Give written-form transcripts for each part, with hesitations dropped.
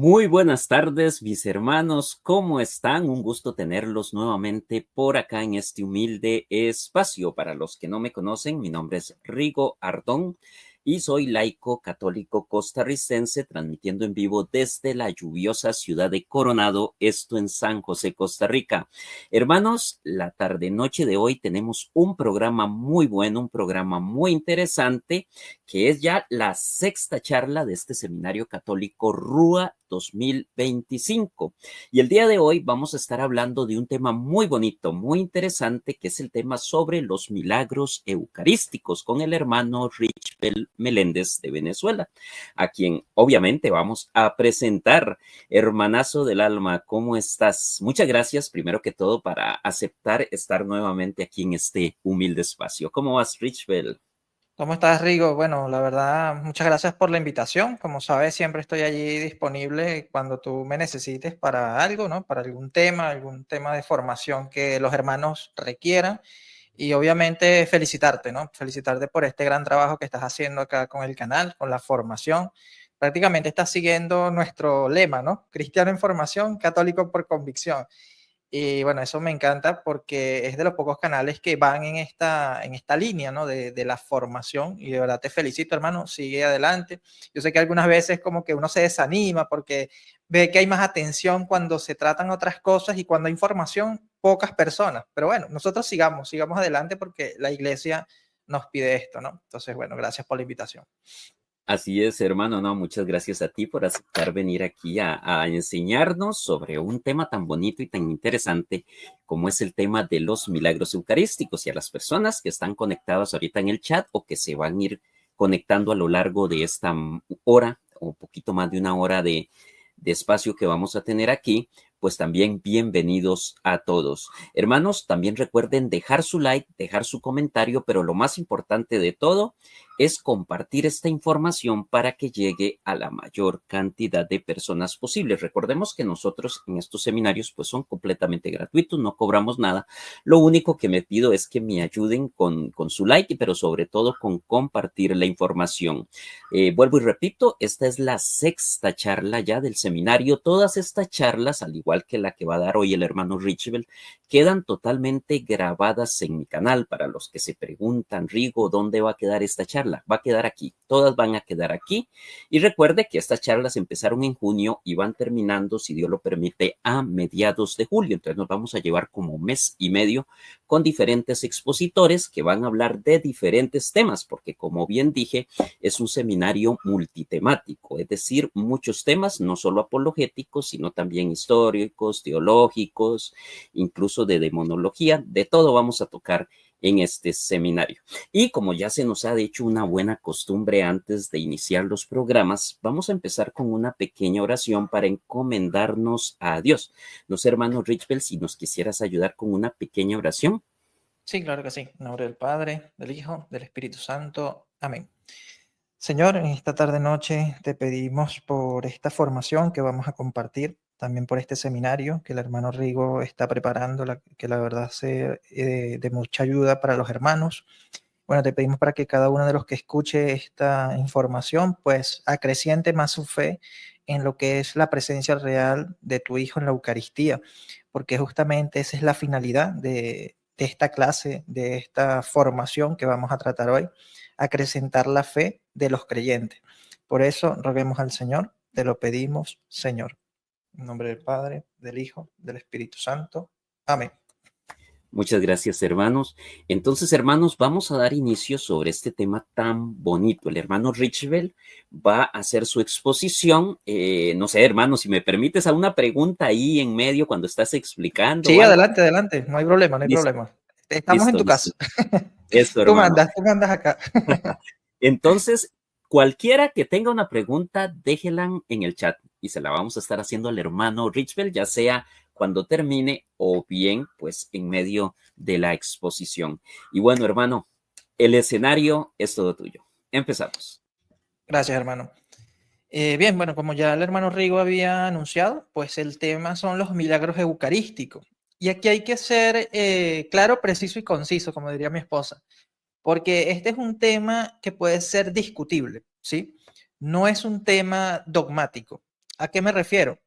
Muy buenas tardes, mis hermanos. ¿Cómo están? Un gusto tenerlos nuevamente por acá en este humilde espacio. Para los que no me conocen, mi nombre es Rigo Ardón y soy laico católico costarricense, transmitiendo en vivo desde la lluviosa ciudad de Coronado, esto en San José, Costa Rica. Hermanos, la tarde-noche de hoy tenemos un programa muy bueno, un programa muy interesante, que es ya la sexta charla de este seminario católico RUA 2025. Y el día de hoy vamos a estar hablando de un tema muy bonito, muy interesante, que es el tema sobre los milagros eucarísticos con el hermano Richbel Meléndez de Venezuela, a quien obviamente vamos a presentar. Hermanazo del alma, ¿cómo estás? Muchas gracias, primero que todo, para aceptar estar nuevamente aquí en este humilde espacio. ¿Cómo vas, Richbel? ¿Cómo estás, Rigo? Bueno, la verdad, muchas gracias por la invitación. Como sabes, siempre estoy allí disponible cuando tú me necesites para algo, ¿no? Para algún tema de formación que los hermanos requieran. Y obviamente felicitarte, ¿no? Felicitarte por este gran trabajo que estás haciendo acá con el canal, con la formación. Prácticamente estás siguiendo nuestro lema, ¿no? Cristiano en formación, católico por convicción. Y bueno, eso me encanta porque es de los pocos canales que van en esta línea, ¿no? De la formación, y de verdad te felicito, hermano, sigue adelante. Yo sé que algunas veces como que uno se desanima porque ve que hay más atención cuando se tratan otras cosas y cuando hay información, pocas personas. Pero bueno, nosotros sigamos adelante porque la iglesia nos pide esto, ¿no? Entonces, bueno, gracias por la invitación. Así es, hermano, no, muchas gracias a ti por aceptar venir aquí a enseñarnos sobre un tema tan bonito y tan interesante como es el tema de los milagros eucarísticos, y a las personas que están conectadas ahorita en el chat o que se van a ir conectando a lo largo de esta hora o un poquito más de una hora de espacio que vamos a tener aquí, pues también bienvenidos a todos. Hermanos, también recuerden dejar su like, dejar su comentario, pero lo más importante de todo es compartir esta información para que llegue a la mayor cantidad de personas posible. Recordemos que nosotros en estos seminarios pues son completamente gratuitos, no cobramos nada. Lo único que me pido es que me ayuden con su like, pero sobre todo con compartir la información. Vuelvo y repito, esta es la sexta charla ya del seminario. Todas estas charlas, al igual que la que va a dar hoy el hermano Richbel, quedan totalmente grabadas en mi canal. Para los que se preguntan, Rigo, ¿dónde va a quedar esta charla? Va a quedar aquí, todas van a quedar aquí. Y recuerde que estas charlas empezaron en junio y van terminando, si Dios lo permite, a mediados de julio. Entonces nos vamos a llevar como un mes y medio con diferentes expositores que van a hablar de diferentes temas, porque como bien dije, es un seminario multitemático, es decir, muchos temas, no solo apologéticos, sino también históricos, teológicos, incluso de demonología, de todo vamos a tocar en este seminario. Y como ya se nos ha hecho una buena costumbre antes de iniciar los programas, vamos a empezar con una pequeña oración para encomendarnos a Dios. No sé, hermano Richbel, si nos quisieras ayudar con una pequeña oración. Sí, claro que sí. En nombre del Padre, del Hijo, del Espíritu Santo. Amén. Señor, en esta tarde noche te pedimos por esta formación que vamos a compartir, también por este seminario que el hermano Rigo está preparando, que la verdad sea de mucha ayuda para los hermanos. Bueno, te pedimos para que cada uno de los que escuche esta información, pues acreciente más su fe en lo que es la presencia real de tu Hijo en la Eucaristía, porque justamente esa es la finalidad de esta clase, de esta formación que vamos a tratar hoy, acrecentar la fe de los creyentes. Por eso roguemos al Señor, te lo pedimos, Señor. En nombre del Padre, del Hijo, del Espíritu Santo. Amén. Muchas gracias, hermanos. Entonces, hermanos, vamos a dar inicio sobre este tema tan bonito. El hermano Richbel va a hacer su exposición. No sé, hermano, si me permites, a una pregunta ahí en medio cuando estás explicando o Sí, algo. adelante, adelante. No hay problema, no hay Listo, problema. Estamos en listo, tu listo. casa. Esto, hermano. Tú mandas acá. Entonces, cualquiera que tenga una pregunta, déjela en el chat y se la vamos a estar haciendo al hermano Richbel, ya sea cuando termine o bien, pues, en medio de la exposición. Y bueno, hermano, el escenario es todo tuyo. Empezamos. Gracias, hermano. Bien, bueno, como ya el hermano Rigo había anunciado, pues el tema son los milagros eucarísticos. Y aquí hay que ser claro, preciso y conciso, como diría mi esposa, porque este es un tema que puede ser discutible, ¿sí? No es un tema dogmático. ¿A qué me refiero?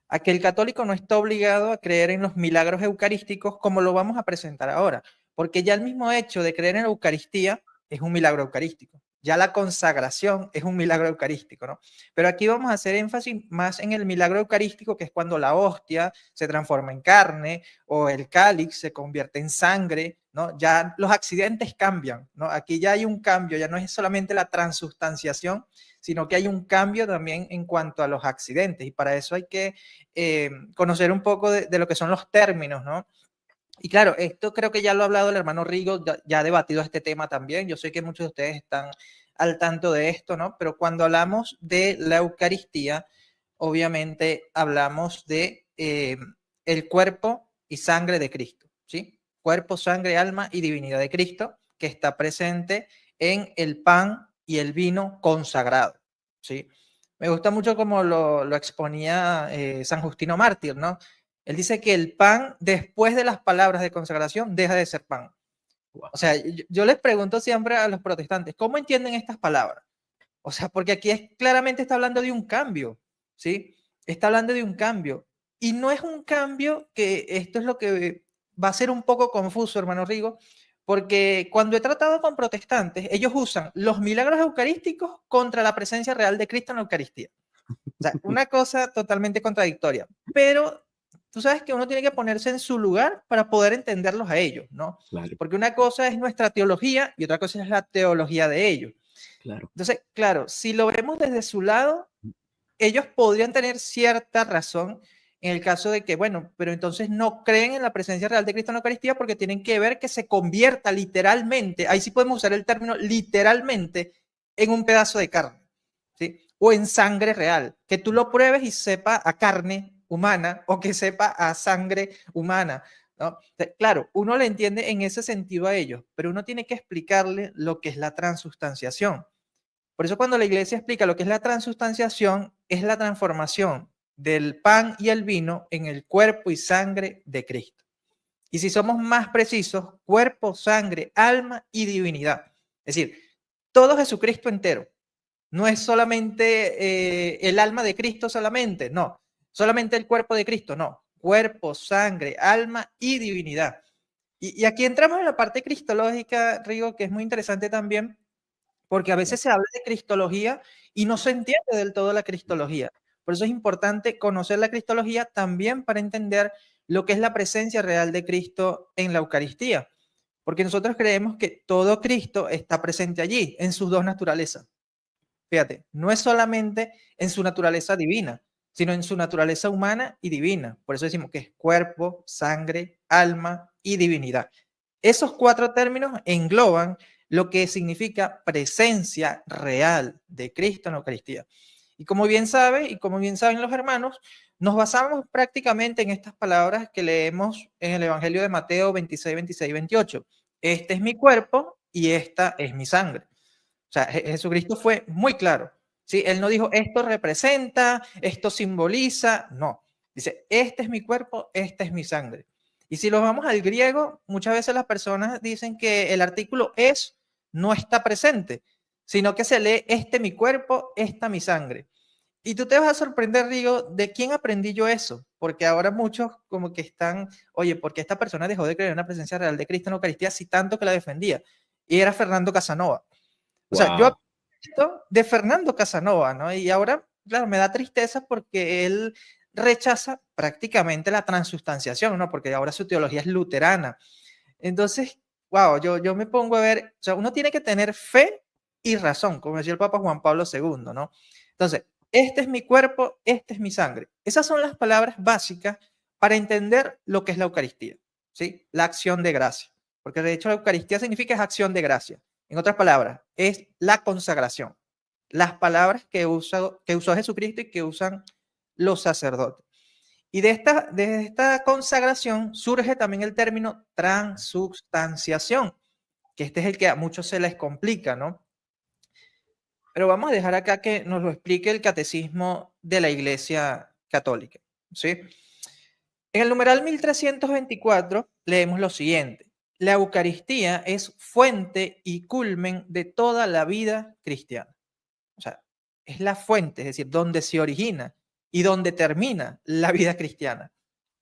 A que el católico no está obligado a creer en los milagros eucarísticos como lo vamos a presentar ahora, porque ya el mismo hecho de creer en la Eucaristía es un milagro eucarístico. Ya la consagración es un milagro eucarístico, ¿no? Pero aquí vamos a hacer énfasis más en el milagro eucarístico, que es cuando la hostia se transforma en carne o el cáliz se convierte en sangre, ¿no? Ya los accidentes cambian, ¿no? Aquí ya hay un cambio, ya no es solamente la transustanciación, sino que hay un cambio también en cuanto a los accidentes, y para eso hay que conocer un poco de lo que son los términos, ¿no? Y claro, esto creo que ya lo ha hablado el hermano Rigo, ya ha debatido este tema también. Yo sé que muchos de ustedes están al tanto de esto, ¿no? Pero cuando hablamos de la Eucaristía, obviamente hablamos de el cuerpo y sangre de Cristo, ¿sí? Cuerpo, sangre, alma y divinidad de Cristo, que está presente en el pan y el vino consagrado, ¿sí? Me gusta mucho como lo exponía San Justino Mártir, ¿no? Él dice que el pan, después de las palabras de consagración, deja de ser pan. O sea, yo les pregunto siempre a los protestantes, ¿cómo entienden estas palabras? O sea, porque aquí claramente está hablando de un cambio, ¿sí? Está hablando de un cambio. Y no es un cambio que esto es lo que va a ser un poco confuso, hermano Rigo, porque cuando he tratado con protestantes, ellos usan los milagros eucarísticos contra la presencia real de Cristo en la Eucaristía. O sea, una cosa totalmente contradictoria. Pero tú sabes que uno tiene que ponerse en su lugar para poder entenderlos a ellos, ¿no? Claro, Porque una cosa es nuestra teología y otra cosa es la teología de ellos. claro. Entonces, claro, si lo vemos desde su lado, ellos podrían tener cierta razón en el caso de que, bueno, pero entonces no creen en la presencia real de Cristo en la Eucaristía porque tienen que ver que se convierta literalmente, ahí sí podemos usar el término literalmente, en un pedazo de carne, ¿sí? O en sangre real, que tú lo pruebes y sepa a carne humana o que sepa a sangre humana, ¿no? Claro, uno le entiende en ese sentido a ellos, pero uno tiene que explicarle lo que es la transustanciación. Por eso cuando la iglesia explica lo que es la transustanciación, es la transformación del pan y el vino en el cuerpo y sangre de Cristo. Y si somos más precisos, cuerpo, sangre, alma y divinidad. Es decir, todo Jesucristo entero. No es solamente el alma de Cristo solamente, no. Solamente el cuerpo de Cristo, no. Cuerpo, sangre, alma y divinidad. Y aquí entramos en la parte cristológica, Rigo, que es muy interesante también, porque a veces se habla de cristología y no se entiende del todo la cristología. Por eso es importante conocer la cristología también para entender lo que es la presencia real de Cristo en la Eucaristía. Porque nosotros creemos que todo Cristo está presente allí, en sus dos naturalezas. Fíjate, no es solamente en su naturaleza divina, sino en su naturaleza humana y divina. Por eso decimos que es cuerpo, sangre, alma y divinidad. Esos cuatro términos engloban lo que significa presencia real de Cristo en la Eucaristía. Y como bien sabe, y como bien saben los hermanos, nos basamos prácticamente en estas palabras que leemos en el Evangelio de Mateo 26, 26 y 28. Este es mi cuerpo y esta es mi sangre. O sea, Jesucristo fue muy claro. ¿Sí? Él no dijo, esto representa, esto simboliza, no. Dice, este es mi cuerpo, esta es mi sangre. Y si lo vamos al griego, muchas veces las personas dicen que el artículo es no está presente, sino que se lee este mi cuerpo, esta mi sangre. Y tú te vas a sorprender, Rigo, de quién aprendí yo eso, porque ahora muchos como que están, oye, ¿por qué esta persona dejó de creer en la presencia real de Cristo en la Eucaristía si tanto que la defendía? Y era Fernando Casanova. O sea, yo Wow. aprendí esto de Fernando Casanova, ¿no? Y ahora, claro, me da tristeza porque él rechaza prácticamente la transustanciación, ¿no? Porque ahora su teología es luterana. Entonces, wow, yo me pongo a ver, o sea, uno tiene que tener fe y razón, como decía el Papa Juan Pablo II, ¿no? Entonces, este es mi cuerpo, este es mi sangre. Esas son las palabras básicas para entender lo que es la Eucaristía, ¿sí? La acción de gracia. Porque de hecho la Eucaristía significa es acción de gracia. En otras palabras, es la consagración. Las palabras que usó Jesucristo y que usan los sacerdotes. Y de esta consagración surge también el término transubstanciación, que este es el que a muchos se les complica, ¿no? Pero vamos a dejar acá que nos lo explique el catecismo de la Iglesia Católica, ¿sí? En el numeral 1324 leemos lo siguiente: la Eucaristía es fuente y culmen de toda la vida cristiana. O sea, es la fuente, es decir, donde se origina y donde termina la vida cristiana.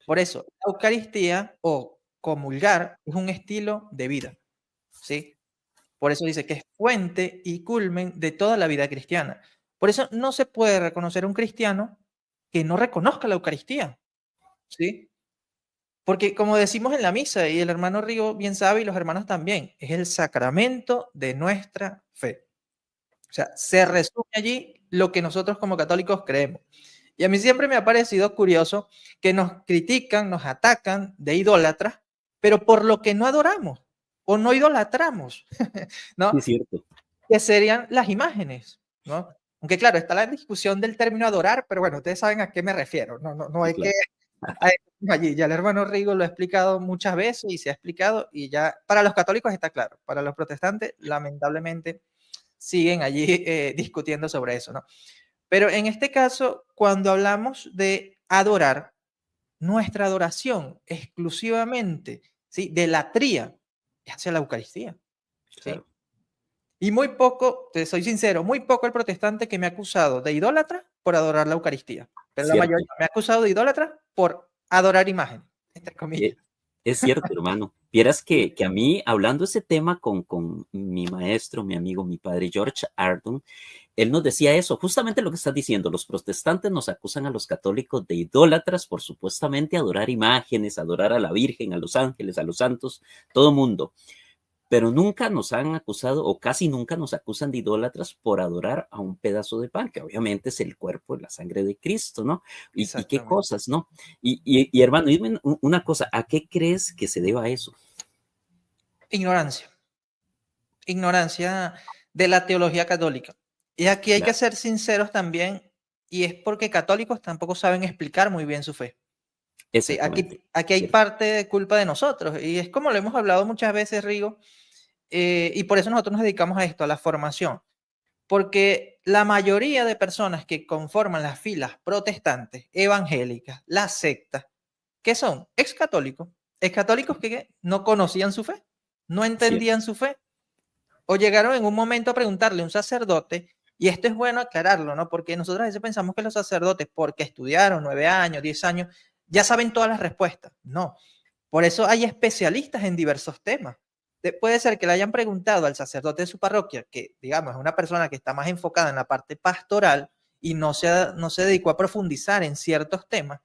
Por eso, la Eucaristía o comulgar es un estilo de vida, ¿sí? Por eso dice que es fuente y culmen de toda la vida cristiana. Por eso no se puede reconocer a un cristiano que no reconozca la Eucaristía, ¿sí? Porque como decimos en la misa, y el hermano Rigo bien sabe, y los hermanos también, es el sacramento de nuestra fe. O sea, se resume allí lo que nosotros como católicos creemos. Y a mí siempre me ha parecido curioso que nos critican, nos atacan de idólatras, pero por lo que no adoramos o no idolatramos, Sí, ¿no? es cierto. Que serían las imágenes, ¿no? Aunque claro, está la discusión del término adorar, pero bueno, ustedes saben a qué me refiero. No Sí, hay que... claro. Allí ya el hermano Rigo lo ha explicado muchas veces y se ha explicado y ya para los católicos está claro, para los protestantes lamentablemente siguen allí discutiendo sobre eso, ¿no? Pero en este caso, cuando hablamos de adorar, nuestra adoración exclusivamente, ¿sí? De la tría es hacia la Eucaristía, ¿sí? Claro. Y muy poco, te soy sincero, muy poco el protestante que me ha acusado de idólatra por adorar la Eucaristía. Pero la Cierto. mayoría me ha acusado de idólatra por adorar imágenes, entre comillas. Eh, Es cierto, hermano. Vieras que a mí, hablando ese tema con mi maestro, mi amigo, mi padre George Ardon, él nos decía eso, justamente lo que estás diciendo. Los protestantes nos acusan a los católicos de idólatras por supuestamente adorar imágenes, adorar a la Virgen, a los ángeles, a los santos, todo mundo. Pero nunca nos han acusado, o casi nunca nos acusan de idólatras por adorar a un pedazo de pan, que obviamente es el cuerpo y la sangre de Cristo, ¿no? Y qué Exactamente. cosas, ¿no? Y hermano, dime una cosa, ¿a qué crees que se deba eso? Ignorancia. Ignorancia de la teología católica. Y aquí hay que Claro, ser sinceros también, y es porque católicos tampoco saben explicar muy bien su fe. Sí, exactamente, aquí hay cierto. parte de culpa de nosotros, y es como lo hemos hablado muchas veces, Rigo, y por eso nosotros nos dedicamos a esto, a la formación, porque la mayoría de personas que conforman las filas protestantes, evangélicas, las sectas, ¿qué son? Excatólicos que no conocían su fe, no Cierto, entendían su fe, o llegaron en un momento a preguntarle a un sacerdote, y esto es bueno aclararlo, ¿no? Porque nosotros a veces pensamos que los sacerdotes, porque estudiaron 9 años, 10 años, ya saben todas las respuestas. No, por eso hay especialistas en diversos temas. Puede ser que le hayan preguntado al sacerdote de su parroquia, que digamos es una persona que está más enfocada en la parte pastoral y no se dedicó a profundizar en ciertos temas,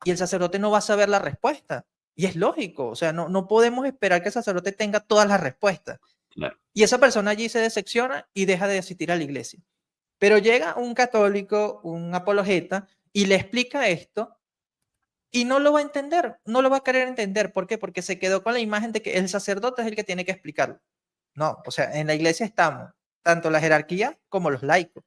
y el sacerdote no va a saber la respuesta. Y es lógico, o sea, no podemos esperar que el sacerdote tenga todas las respuestas. claro. Y esa persona allí se decepciona y deja de asistir a la iglesia. Pero llega un católico, un apologeta, y le explica esto y no lo va a entender, no lo va a querer entender. ¿Por qué? Porque se quedó con la imagen de que el sacerdote es el que tiene que explicarlo. No, o sea, en la iglesia estamos, tanto la jerarquía como los laicos,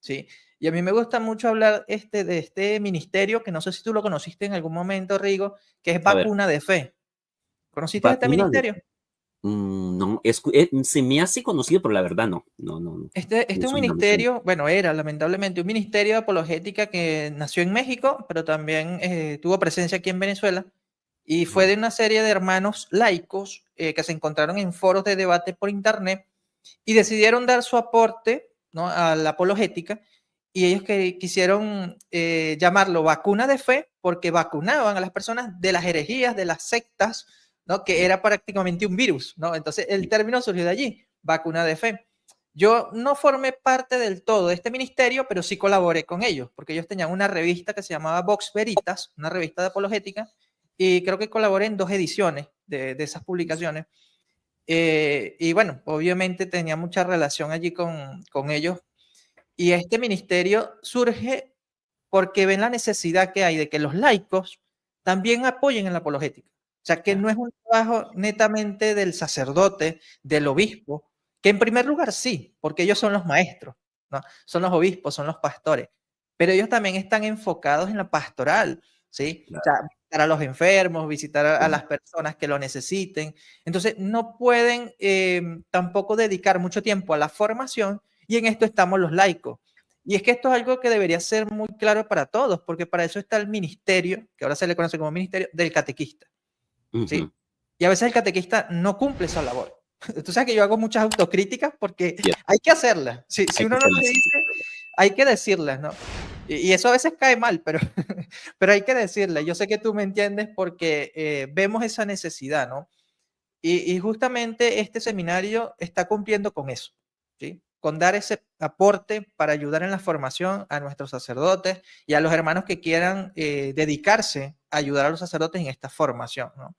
¿sí? Y a mí me gusta mucho hablar de este ministerio, que no sé si tú lo conociste en algún momento, Rigo, que es A ver, Vacuna de Fe. ¿Conociste este vacuna de... ministerio? no, se me hace conocido, pero la verdad no, no, no, no, Este me es un suena, me suena. ministerio, bueno, era lamentablemente un ministerio de apologética que nació en México, pero también tuvo presencia aquí en Venezuela, y fue Ujú. de una serie de hermanos laicos que se encontraron en foros de debate por internet y decidieron dar su aporte, ¿no?, a la apologética, y ellos quisieron llamarlo vacuna de fe porque vacunaban a las personas de las herejías, de las sectas, ¿no?, que Ya, era prácticamente un virus, ¿no? Entonces el ya, término surgió de allí, vacuna de fe. Yo no formé parte del todo de este ministerio, pero sí colaboré con ellos, porque ellos tenían una revista que se llamaba Vox Veritas, una revista de apologética, y creo que colaboré en 2 ediciones de esas publicaciones. Y bueno, obviamente tenía mucha relación allí con ellos. Y este ministerio surge porque ven la necesidad que hay de que los laicos también apoyen en la apologética. O sea, que claro. no es un trabajo netamente del sacerdote, del obispo, que en primer lugar sí, porque ellos son los maestros, ¿no? Son los obispos, son los pastores, pero ellos también están enfocados en la pastoral, ¿sí? O sea, Claro. visitar a los enfermos, visitar a Bueno, las personas que lo necesiten. Entonces, no pueden tampoco dedicar mucho tiempo a la formación, y en esto estamos los laicos. Y es que esto es algo que debería ser muy claro para todos, porque para eso está el ministerio, que ahora se le conoce como ministerio, del catequista, ujú, ¿sí? Y a veces el catequista no cumple esa labor. Tú sabes que yo hago muchas autocríticas porque cierto, hay que hacerlas. Si hay que uno no hacerlo lo así. dice, hay que decirlas, ¿no? Y eso a veces cae mal, pero, pero hay que decirle, yo sé que tú me entiendes porque vemos esa necesidad, ¿no? Y justamente este seminario está cumpliendo con eso, ¿sí? Con dar ese aporte para ayudar en la formación a nuestros sacerdotes y a los hermanos que quieran dedicarse a ayudar a los sacerdotes en esta formación, ¿no?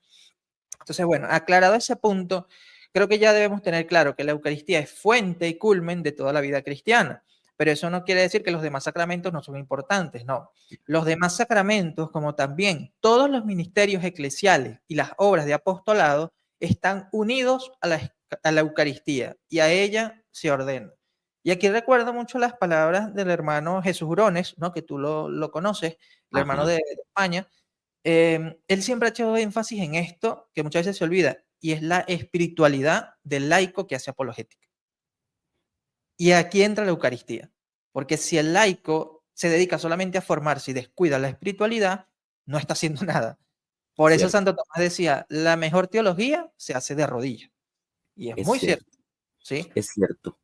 Entonces, bueno, aclarado ese punto, creo que ya debemos tener claro que la Eucaristía es fuente y culmen de toda la vida cristiana. Pero eso no quiere decir que los demás sacramentos no son importantes, no. Los demás sacramentos, como también todos los ministerios eclesiales y las obras de apostolado, están unidos a la Eucaristía y a ella se ordena. Y aquí recuerdo mucho las palabras del hermano Jesús Urones, ¿no? Que tú lo conoces, el hermano Ajá, de España. Él siempre ha hecho énfasis en esto que muchas veces se olvida, y es la espiritualidad del laico que hace apologética. Y aquí entra la Eucaristía, porque si el laico se dedica solamente a formarse y descuida la espiritualidad, no está haciendo nada. Por eso cierto, Santo Tomás decía, la mejor teología se hace de rodillas. Y es es muy cierto, cierto, ¿sí? es cierto.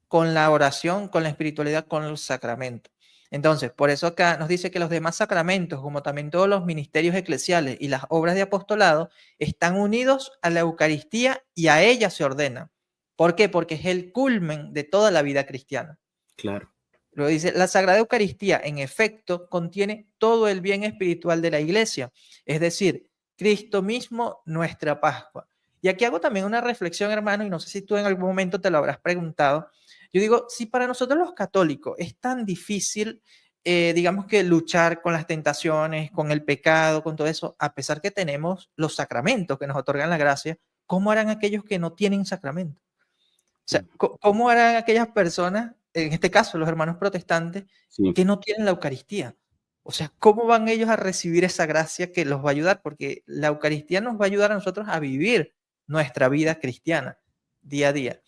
Con la oración, con la espiritualidad, con los sacramentos. Entonces, por eso acá nos dice que los demás sacramentos, como también todos los ministerios eclesiales y las obras de apostolado, están unidos a la Eucaristía y a ella se ordenan. ¿Por qué? Porque es el culmen de toda la vida cristiana. Claro, Luego dice, la Sagrada Eucaristía, en efecto, contiene todo el bien espiritual de la Iglesia, es decir, Cristo mismo, nuestra Pascua. Y aquí hago también una reflexión, hermano, y no sé si tú en algún momento te lo habrás preguntado. Yo digo, si para nosotros los católicos es tan difícil, digamos que luchar con las tentaciones, con el pecado, con todo eso, a pesar que tenemos los sacramentos que nos otorgan la gracia, ¿cómo harán aquellos que no tienen sacramento? O sea, mm, ¿cómo harán aquellas personas, en este caso los hermanos protestantes, sí, que no tienen la Eucaristía? O sea, ¿cómo van ellos a recibir esa gracia que los va a ayudar? Porque la Eucaristía nos va a ayudar a nosotros a vivir nuestra vida cristiana día a día.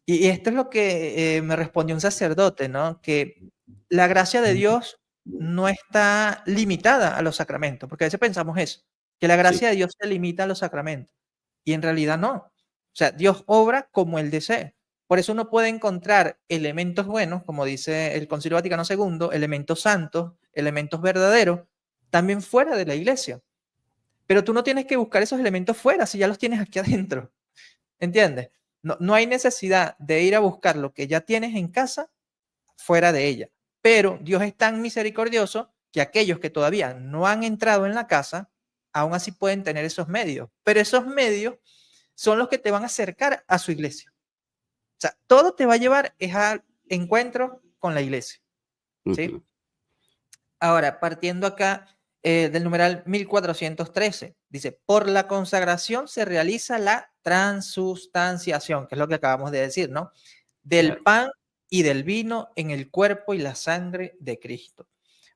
Y esto es lo que me respondió un sacerdote, ¿no? Que la gracia de Dios no está limitada a los sacramentos, porque a veces pensamos eso, que la sí, gracia de Dios se limita a los sacramentos. Y en realidad no. O sea, Dios obra como Él desee. Por eso uno puede encontrar elementos buenos, como dice el Concilio Vaticano II, elementos santos, elementos verdaderos, también fuera de la iglesia. Pero tú no tienes que buscar esos elementos fuera si ya los tienes aquí adentro. ¿Entiendes? No, no hay necesidad de ir a buscar lo que ya tienes en casa fuera de ella. Pero Dios es tan misericordioso que aquellos que todavía no han entrado en la casa, aún así pueden tener esos medios. Pero esos medios son los que te van a acercar a su iglesia. O sea, todo te va a llevar es al encuentro con la iglesia. ¿Sí? ujú, Ahora, partiendo acá del numeral 1413, dice, por la consagración se realiza la transustanciación, que es lo que acabamos de decir, ¿no? Del claro, pan y del vino en el cuerpo y la sangre de Cristo.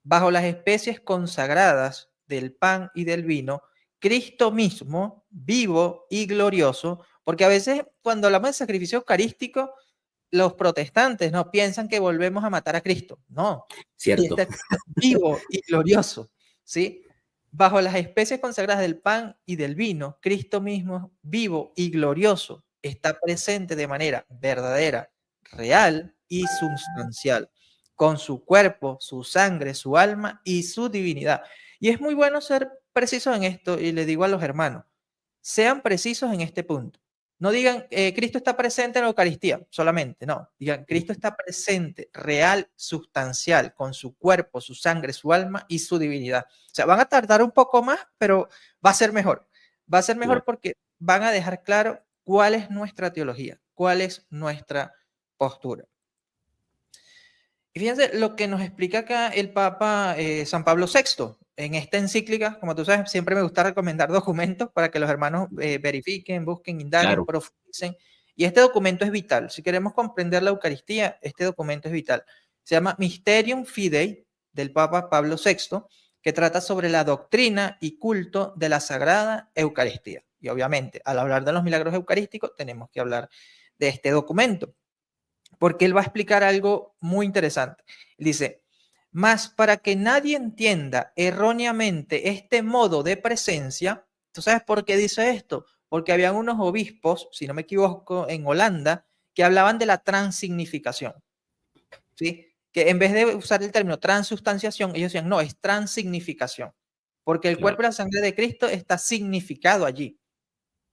Bajo las especies consagradas del pan y del vino, Cristo mismo, vivo y glorioso, porque a veces cuando hablamos de sacrificio eucarístico, los protestantes no piensan que volvemos a matar a Cristo. No, y cierto, está Cristo vivo y glorioso, ¿sí? Bajo las especies consagradas del pan y del vino, Cristo mismo, vivo y glorioso, está presente de manera verdadera, real y sustancial, con su cuerpo, su sangre, su alma y su divinidad. Y es muy bueno ser precisos en esto, y le digo a los hermanos, sean precisos en este punto. No digan, Cristo está presente en la Eucaristía solamente, no. Digan, Cristo está presente, real, sustancial, con su cuerpo, su sangre, su alma y su divinidad. O sea, van a tardar un poco más, pero va a ser mejor. Va a ser claro, mejor porque van a dejar claro cuál es nuestra teología, cuál es nuestra postura. Y fíjense lo que nos explica acá el Papa San Pablo VI en esta encíclica. Como tú sabes, siempre me gusta recomendar documentos para que los hermanos verifiquen, busquen, indaguen, claro, profundicen. Y este documento es vital. Si queremos comprender la Eucaristía, este documento es vital. Se llama Mysterium Fidei del Papa Pablo VI, que trata sobre la doctrina y culto de la Sagrada Eucaristía. Y obviamente, al hablar de los milagros eucarísticos, tenemos que hablar de este documento porque él va a explicar algo muy interesante. Dice, más para que nadie entienda erróneamente este modo de presencia, ¿tú sabes por qué dice esto? Porque habían unos obispos, si no me equivoco, en Holanda, que hablaban de la transignificación, ¿sí? que en vez de usar el término transustanciación, ellos decían, no, es transignificación, porque el cuerpo y la sangre de Cristo está significado allí,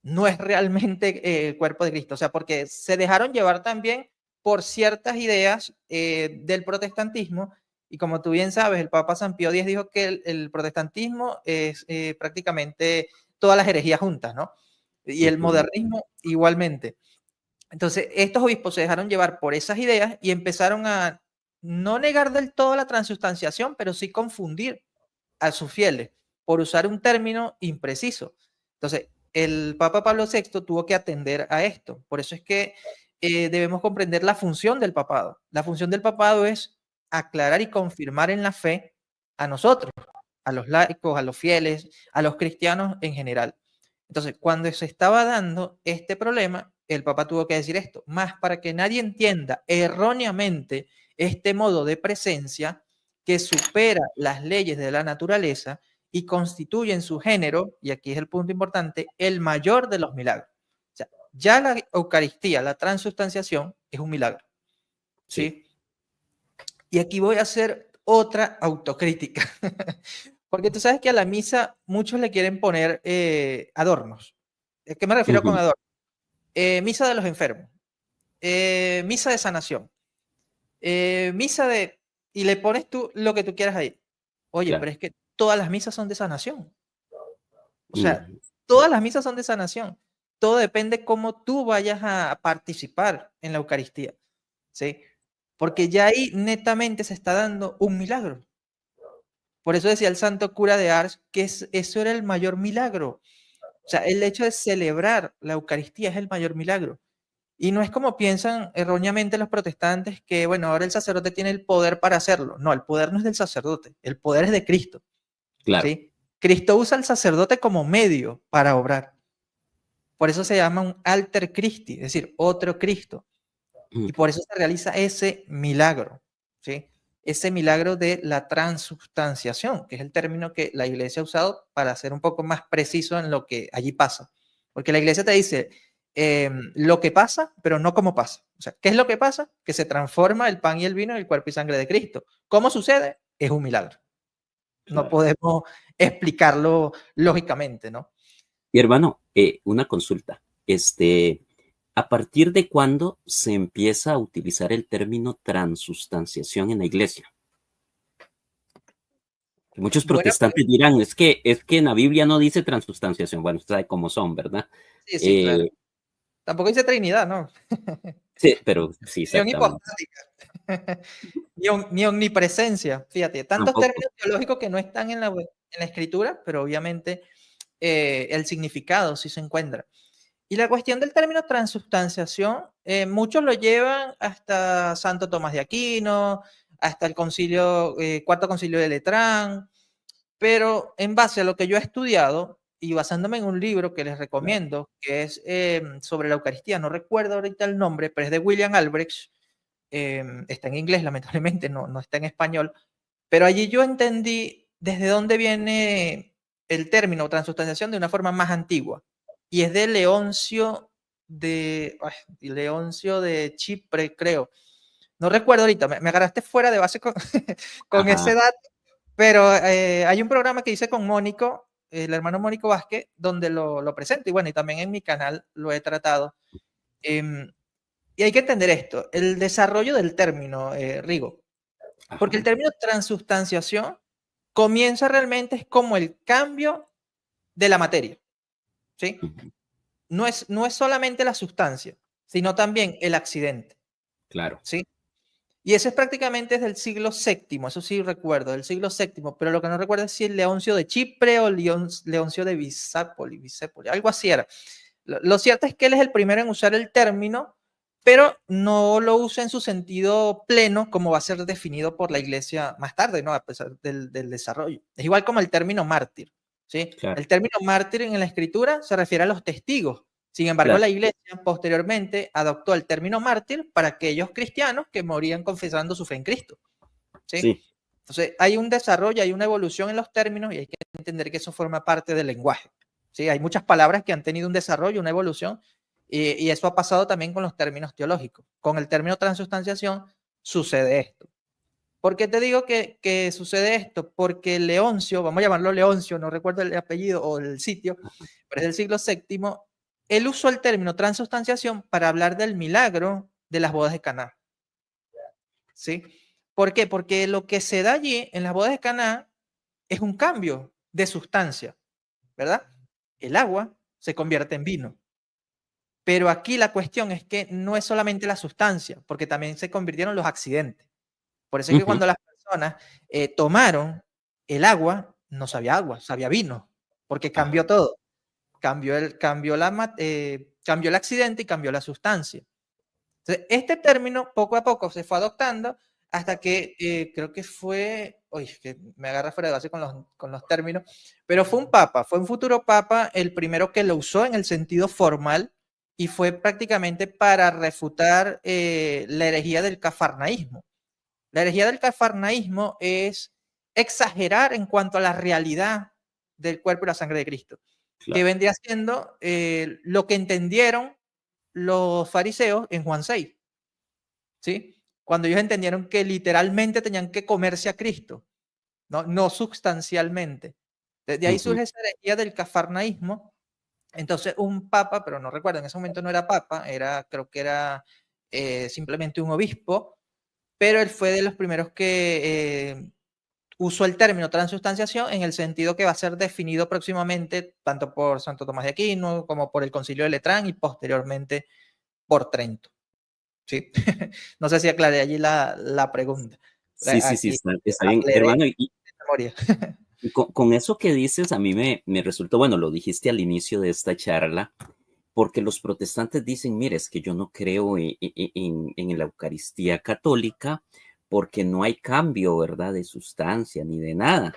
no es realmente el cuerpo de Cristo, o sea, porque se dejaron llevar también por ciertas ideas del protestantismo, y como tú bien sabes, el Papa San Pío X dijo que el protestantismo es prácticamente todas las herejías juntas, ¿no? Y el modernismo igualmente. Entonces, estos obispos se dejaron llevar por esas ideas y empezaron a no negar del todo la transustanciación, pero sí confundir a sus fieles por usar un término impreciso. Entonces, el Papa Pablo VI tuvo que atender a esto. Por eso es que debemos comprender la función del papado. La función del papado es aclarar y confirmar en la fe a nosotros, a los laicos, a los fieles, a los cristianos en general. Entonces, cuando se estaba dando este problema, el Papa tuvo que decir esto, más para que nadie entienda erróneamente este modo de presencia que supera las leyes de la naturaleza y constituye en su género, y aquí es el punto importante, el mayor de los milagros. O sea, ya la Eucaristía, la transustanciación, es un milagro. ¿Sí? Y aquí voy a hacer otra autocrítica. Porque tú sabes que a la misa muchos le quieren poner adornos. ¿A qué me refiero con adornos? Misa de los enfermos, misa de sanación, misa de... Y le pones tú lo que tú quieras ahí. Oye, pero es que todas las misas son de sanación. O sea, todas las misas son de sanación. Todo depende cómo tú vayas a participar en la Eucaristía. ¿Sí? Porque ya ahí netamente se está dando un milagro. Por eso decía el santo cura de Ars que eso era el mayor milagro. O sea, el hecho de celebrar la Eucaristía es el mayor milagro. Y no es como piensan erróneamente los protestantes que, bueno, ahora el sacerdote tiene el poder para hacerlo. No, el poder no es del sacerdote, el poder es de Cristo. Claro. ¿Sí? Cristo usa al sacerdote como medio para obrar. Por eso se llama un alter Christi, es decir, otro Cristo. Y por eso se realiza ese milagro, ¿sí? Ese milagro de la transubstanciación, que es el término que la iglesia ha usado para ser un poco más preciso en lo que allí pasa. Porque la iglesia te dice lo que pasa, pero no cómo pasa. O sea, ¿qué es lo que pasa? Que se transforma el pan y el vino en el cuerpo y sangre de Cristo. ¿Cómo sucede? Es un milagro. No podemos explicarlo lógicamente, ¿no? Y hermano, una consulta. ¿A partir de cuándo se empieza a utilizar el término transustanciación en la iglesia? Muchos protestantes dirán, es que en la Biblia no dice transustanciación. Bueno, usted sabe cómo son, ¿verdad? Sí, sí, claro. Tampoco dice Trinidad, ¿no? Sí, pero sí, Ni exactamente. ni omnipresencia. Fíjate, tantos Tampoco. términos teológicos que no están en la escritura, pero obviamente el significado sí se encuentra. Y la cuestión del término transubstanciación, muchos lo llevan hasta Santo Tomás de Aquino, hasta el cuarto concilio de Letrán, pero en base a lo que yo he estudiado y basándome en un libro que les recomiendo, que es sobre la Eucaristía, no recuerdo ahorita el nombre, pero es de William Albrecht, está en inglés, lamentablemente, no está en español, pero allí yo entendí desde dónde viene el término transubstanciación de una forma más antigua, y es de Leoncio de Chipre, creo. No recuerdo ahorita, me agarraste fuera de base con ese dato, pero hay un programa que hice con Mónico, el hermano Mónico Vázquez, donde lo presento, y bueno, y también en mi canal lo he tratado. Y hay que entender esto, el desarrollo del término, Rigo, porque el término transubstanciación comienza realmente es como el cambio de la materia, ¿sí? No es solamente la sustancia, sino también el accidente. Claro. ¿Sí? Y eso es prácticamente desde el siglo VII, eso sí recuerdo, del siglo VII, pero lo que no recuerdo es si el Leoncio de Chipre o Leoncio de Bisépoli, algo así era. Lo cierto es que él es el primero en usar el término, pero no lo usa en su sentido pleno como va a ser definido por la iglesia más tarde, ¿no? A pesar del desarrollo. Es igual como el término mártir, ¿sí? Claro. El término mártir en la escritura se refiere a los testigos. Sin embargo, la iglesia posteriormente adoptó el término mártir para aquellos cristianos que morían confesando su fe en Cristo, ¿sí? Entonces, hay un desarrollo, hay una evolución en los términos y hay que entender que eso forma parte del lenguaje. ¿Sí? Hay muchas palabras que han tenido un desarrollo, una evolución, y eso ha pasado también con los términos teológicos. Con el término transubstanciación sucede esto. ¿Por qué te digo que sucede esto? Porque Leoncio, vamos a llamarlo Leoncio, no recuerdo el apellido o el sitio, pero es del siglo VII, él usó el término transustanciación para hablar del milagro de las bodas de Caná. ¿Sí? ¿Por qué? Porque lo que se da allí en las bodas de Caná es un cambio de sustancia, ¿verdad? El agua se convierte en vino. Pero aquí la cuestión es que no es solamente la sustancia, porque también se convirtieron los accidentes. Por eso es que Ujú. cuando las personas tomaron el agua, no sabía agua, sabía vino, porque Ah, cambió todo. Cambió el accidente y cambió la sustancia. Entonces, este término poco a poco se fue adoptando hasta que creo que fue, oye, que me agarra fuera de base con los términos, pero fue un papa, fue un futuro papa el primero que lo usó en el sentido formal y fue prácticamente para refutar la herejía del cafarnaísmo. La herejía del cafarnaísmo es exagerar en cuanto a la realidad del cuerpo y la sangre de Cristo, que claro. vendría siendo lo que entendieron los fariseos en Juan 6, ¿sí? Cuando ellos entendieron que literalmente tenían que comerse a Cristo, no sustancialmente. Desde ahí Ujú. surge esa herejía del cafarnaísmo. Entonces, un papa, pero no recuerdo, en ese momento no era papa, creo que era simplemente un obispo, pero él fue de los primeros que usó el término transustanciación en el sentido que va a ser definido próximamente tanto por Santo Tomás de Aquino como por el Concilio de Letrán y posteriormente por Trento. ¿Sí? No sé si aclaré allí la pregunta. Sí, sí, sí, Aquí está bien, aceleré hermano. de memoria. Y con eso que dices, a mí me resultó, bueno, lo dijiste al inicio de esta charla, porque los protestantes dicen, mire, es que yo no creo en la Eucaristía católica porque no hay cambio, ¿verdad?, de sustancia ni de nada.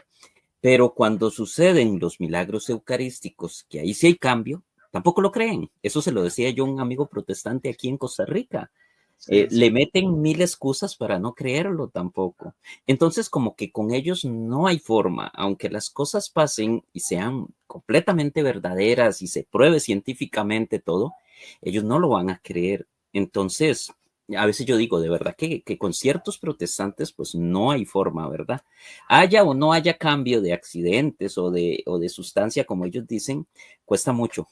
Pero cuando suceden los milagros eucarísticos, que ahí sí hay cambio, tampoco lo creen. Eso se lo decía yo a un amigo protestante aquí en Costa Rica. Sí, Le sí. meten mil excusas para no creerlo tampoco. Entonces, como que con ellos no hay forma, aunque las cosas pasen y sean completamente verdaderas y se pruebe científicamente todo, ellos no lo van a creer. Entonces, a veces yo digo, de verdad que con ciertos protestantes, pues no hay forma, ¿verdad? Haya o no haya cambio de accidentes o de sustancia, como ellos dicen, cuesta mucho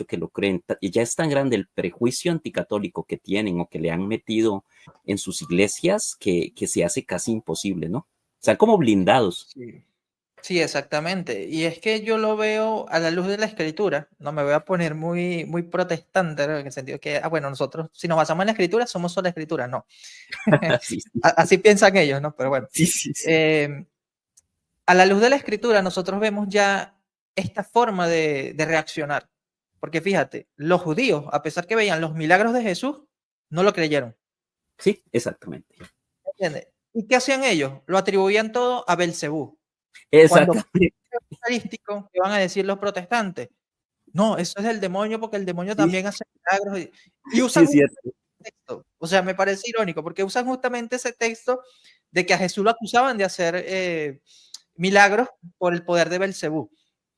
que lo creen. Y ya es tan grande el prejuicio anticatólico que tienen o que le han metido en sus iglesias que se hace casi imposible, ¿no? Están como blindados. Sí. Sí, exactamente. Y es que yo lo veo a la luz de la escritura. No me voy a poner muy protestante, ¿no? En el sentido que, bueno, nosotros, si nos basamos en la escritura, somos solo escritura. No. Sí, Así piensan ellos, ¿no? Pero bueno. sí, sí, sí. Eh, a la luz de la escritura, nosotros vemos ya esta forma de reaccionar. Porque fíjate, los judíos, a pesar que veían los milagros de Jesús, no lo creyeron. Sí, exactamente. ¿Entiendes? ¿Y qué hacían ellos? Lo atribuían todo a Belcebú. Cuando Exactamente. eucarístico, ¿qué van a decir los protestantes? No, eso es el demonio porque el demonio Sí, también hace milagros y sí, usan es cierto. ese texto. O sea, me parece irónico porque usan justamente ese texto de que a Jesús lo acusaban de hacer milagros por el poder de Belcebú.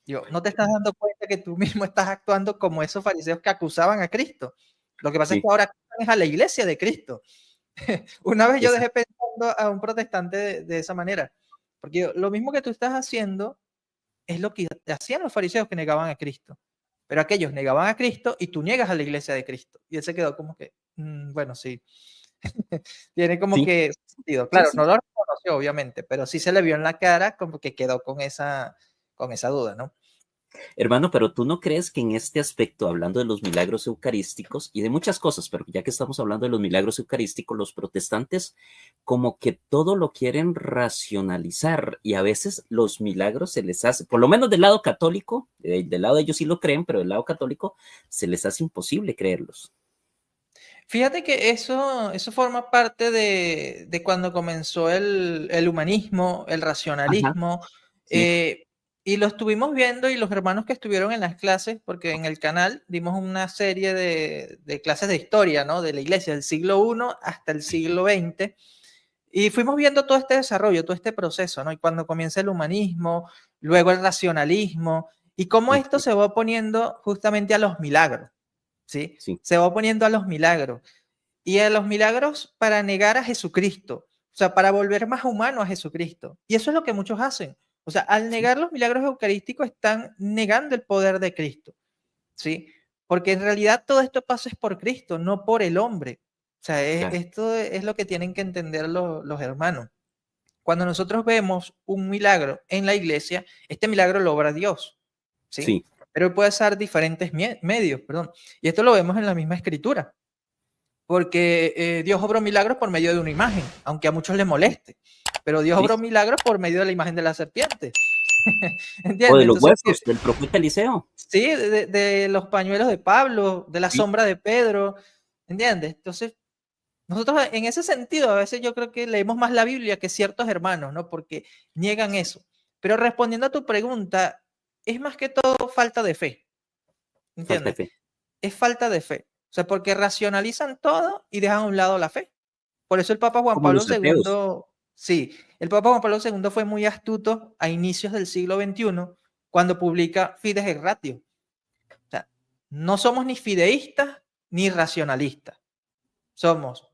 Yo, no te estás dando cuenta que tú mismo estás actuando como esos fariseos que acusaban a Cristo. Lo que pasa es que Sí, ahora acusan es a la iglesia de Cristo. Una vez yo es, dejé pensando a un protestante de esa manera, porque lo mismo que tú estás haciendo es lo que hacían los fariseos que negaban a Cristo. Pero aquellos negaban a Cristo y tú niegas a la iglesia de Cristo. Y él se quedó como que, bueno, sí, tiene como sí, que sentido. sí, Claro, sí. no lo reconoció, obviamente, pero sí se le vio en la cara como que quedó con esa duda, ¿no? Hermano, pero tú no crees que en este aspecto, hablando de los milagros eucarísticos y de muchas cosas, pero ya que estamos hablando de los milagros eucarísticos, los protestantes como que todo lo quieren racionalizar y a veces los milagros se les hace, por lo menos del lado católico, del lado de ellos sí lo creen, pero del lado católico se les hace imposible creerlos. Fíjate que eso forma parte de cuando comenzó el humanismo, el Ajá, racionalismo, sí, y lo estuvimos viendo y los hermanos que estuvieron en las clases, porque en el canal dimos una serie de clases de historia, ¿no? De la iglesia, del siglo I hasta el siglo XX, y fuimos viendo todo este desarrollo, todo este proceso, ¿no? Y cuando comienza el humanismo, luego el racionalismo, y cómo esto ujú, se va oponiendo justamente a los milagros, ¿sí? sí, Se va oponiendo a los milagros y a los milagros para negar a Jesucristo. O sea, para volver más humano a Jesucristo. Y eso es lo que muchos hacen. O sea, al negar los milagros eucarísticos están negando el poder de Cristo, ¿sí? Porque en realidad todo esto pasa es por Cristo, no por el hombre. O sea, Claro. esto es lo que tienen que entender los hermanos. Cuando nosotros vemos un milagro en la iglesia, este milagro lo obra Dios, ¿sí? Sí. Pero puede ser diferentes medios, perdón. Y esto lo vemos en la misma escritura, porque Dios obró milagros por medio de una imagen, aunque a muchos les moleste, pero Dios Sí. obró milagros por medio de la imagen de la serpiente. O de ¿Entiendes? los Entonces, huesos del profeta Eliseo. sí, de los pañuelos de Pablo, de la Sí, sombra de Pedro, ¿entiendes? Entonces, nosotros en ese sentido, a veces yo creo que leemos más la Biblia que ciertos hermanos, ¿no? Porque niegan eso. Pero respondiendo a tu pregunta, es más que todo falta de fe, falta de ¿entiendes? fe. Es falta de fe. O sea, porque racionalizan todo y dejan a un lado la fe. Por eso el Papa Juan Como Pablo los ateos. II, sí, el Papa Juan Pablo II fue muy astuto a inicios del siglo XXI cuando publica Fides et Ratio. O sea, no somos ni fideístas ni racionalistas. Somos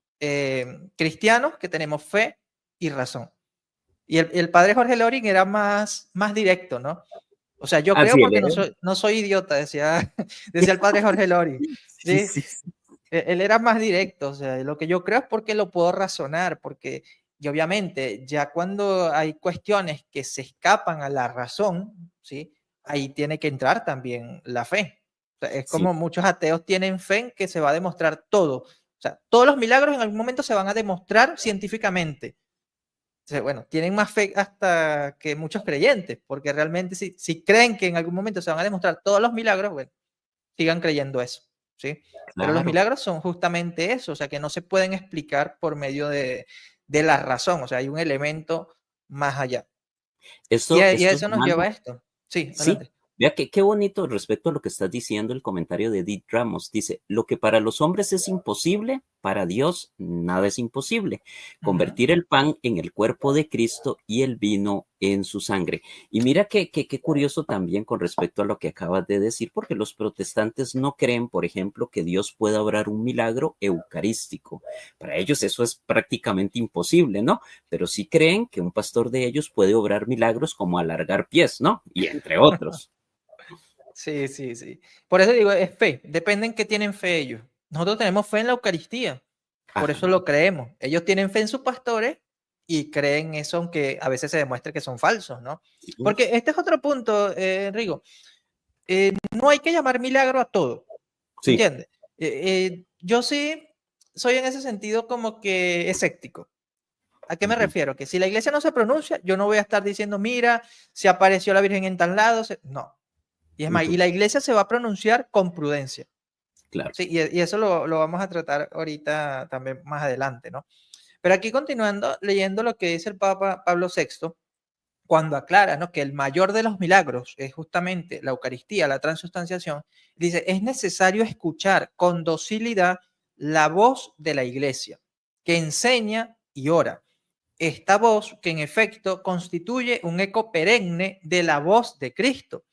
cristianos que tenemos fe y razón. Y el padre Jorge Loring era más directo, ¿no? O sea, yo creo Así porque es. no soy idiota, decía, decía el padre Jorge Loring. Sí, ¿Sí? sí, sí. Él era más directo, o sea, lo que yo creo es porque lo puedo razonar, porque y obviamente ya cuando hay cuestiones que se escapan a la razón, ¿sí? Ahí tiene que entrar también la fe. O sea, es Sí, como muchos ateos tienen fe en que se va a demostrar todo. O sea, todos los milagros en algún momento se van a demostrar científicamente. O sea, bueno, tienen más fe hasta que muchos creyentes, porque realmente si creen que en algún momento se van a demostrar todos los milagros, bueno, sigan creyendo eso, ¿sí? Pero los claro. milagros son justamente eso, o sea, que no se pueden explicar por medio de la razón, o sea, hay un elemento más allá. Y a Esto, eso nos lleva a hermano, esto. Sí, sí, adelante. vea que qué bonito respecto a lo que estás diciendo, el comentario de Edith Ramos. Dice, lo que para los hombres es imposible, para Dios nada es imposible. Ujú. Convertir el pan en el cuerpo de Cristo y el vino en su sangre. Y mira qué curioso también con respecto a lo que acabas de decir, porque los protestantes no creen, por ejemplo, que Dios pueda obrar un milagro eucarístico. Para ellos eso es prácticamente imposible, ¿no? Pero sí creen que un pastor de ellos puede obrar milagros como alargar pies, ¿no? Y entre otros. Sí, sí, sí. Por eso digo, es fe, depende en qué tienen fe ellos. Nosotros tenemos fe en la Eucaristía, por eso Ajá. lo creemos. Ellos tienen fe en sus pastores y creen eso, aunque a veces se demuestre que son falsos, ¿no? Sí, Porque este es otro punto, Rigo. No hay que llamar milagro a todo, sí. ¿entiendes? Yo sí soy en ese sentido como que escéptico. ¿A qué me Ujú, refiero? Que si la iglesia no se pronuncia, yo no voy a estar diciendo, mira, se apareció la Virgen en tal lado. No. Y es más, y ujú, la iglesia se va a pronunciar con prudencia. claro. Sí, y eso lo vamos a tratar ahorita también más adelante, ¿no? Pero aquí continuando, leyendo lo que dice el Papa Pablo VI, cuando aclara, ¿no?, que el mayor de los milagros es justamente la Eucaristía, la transustanciación, dice, es necesario escuchar con docilidad la voz de la iglesia, que enseña y ora. Esta voz que en efecto constituye un eco perenne de la voz de Cristo.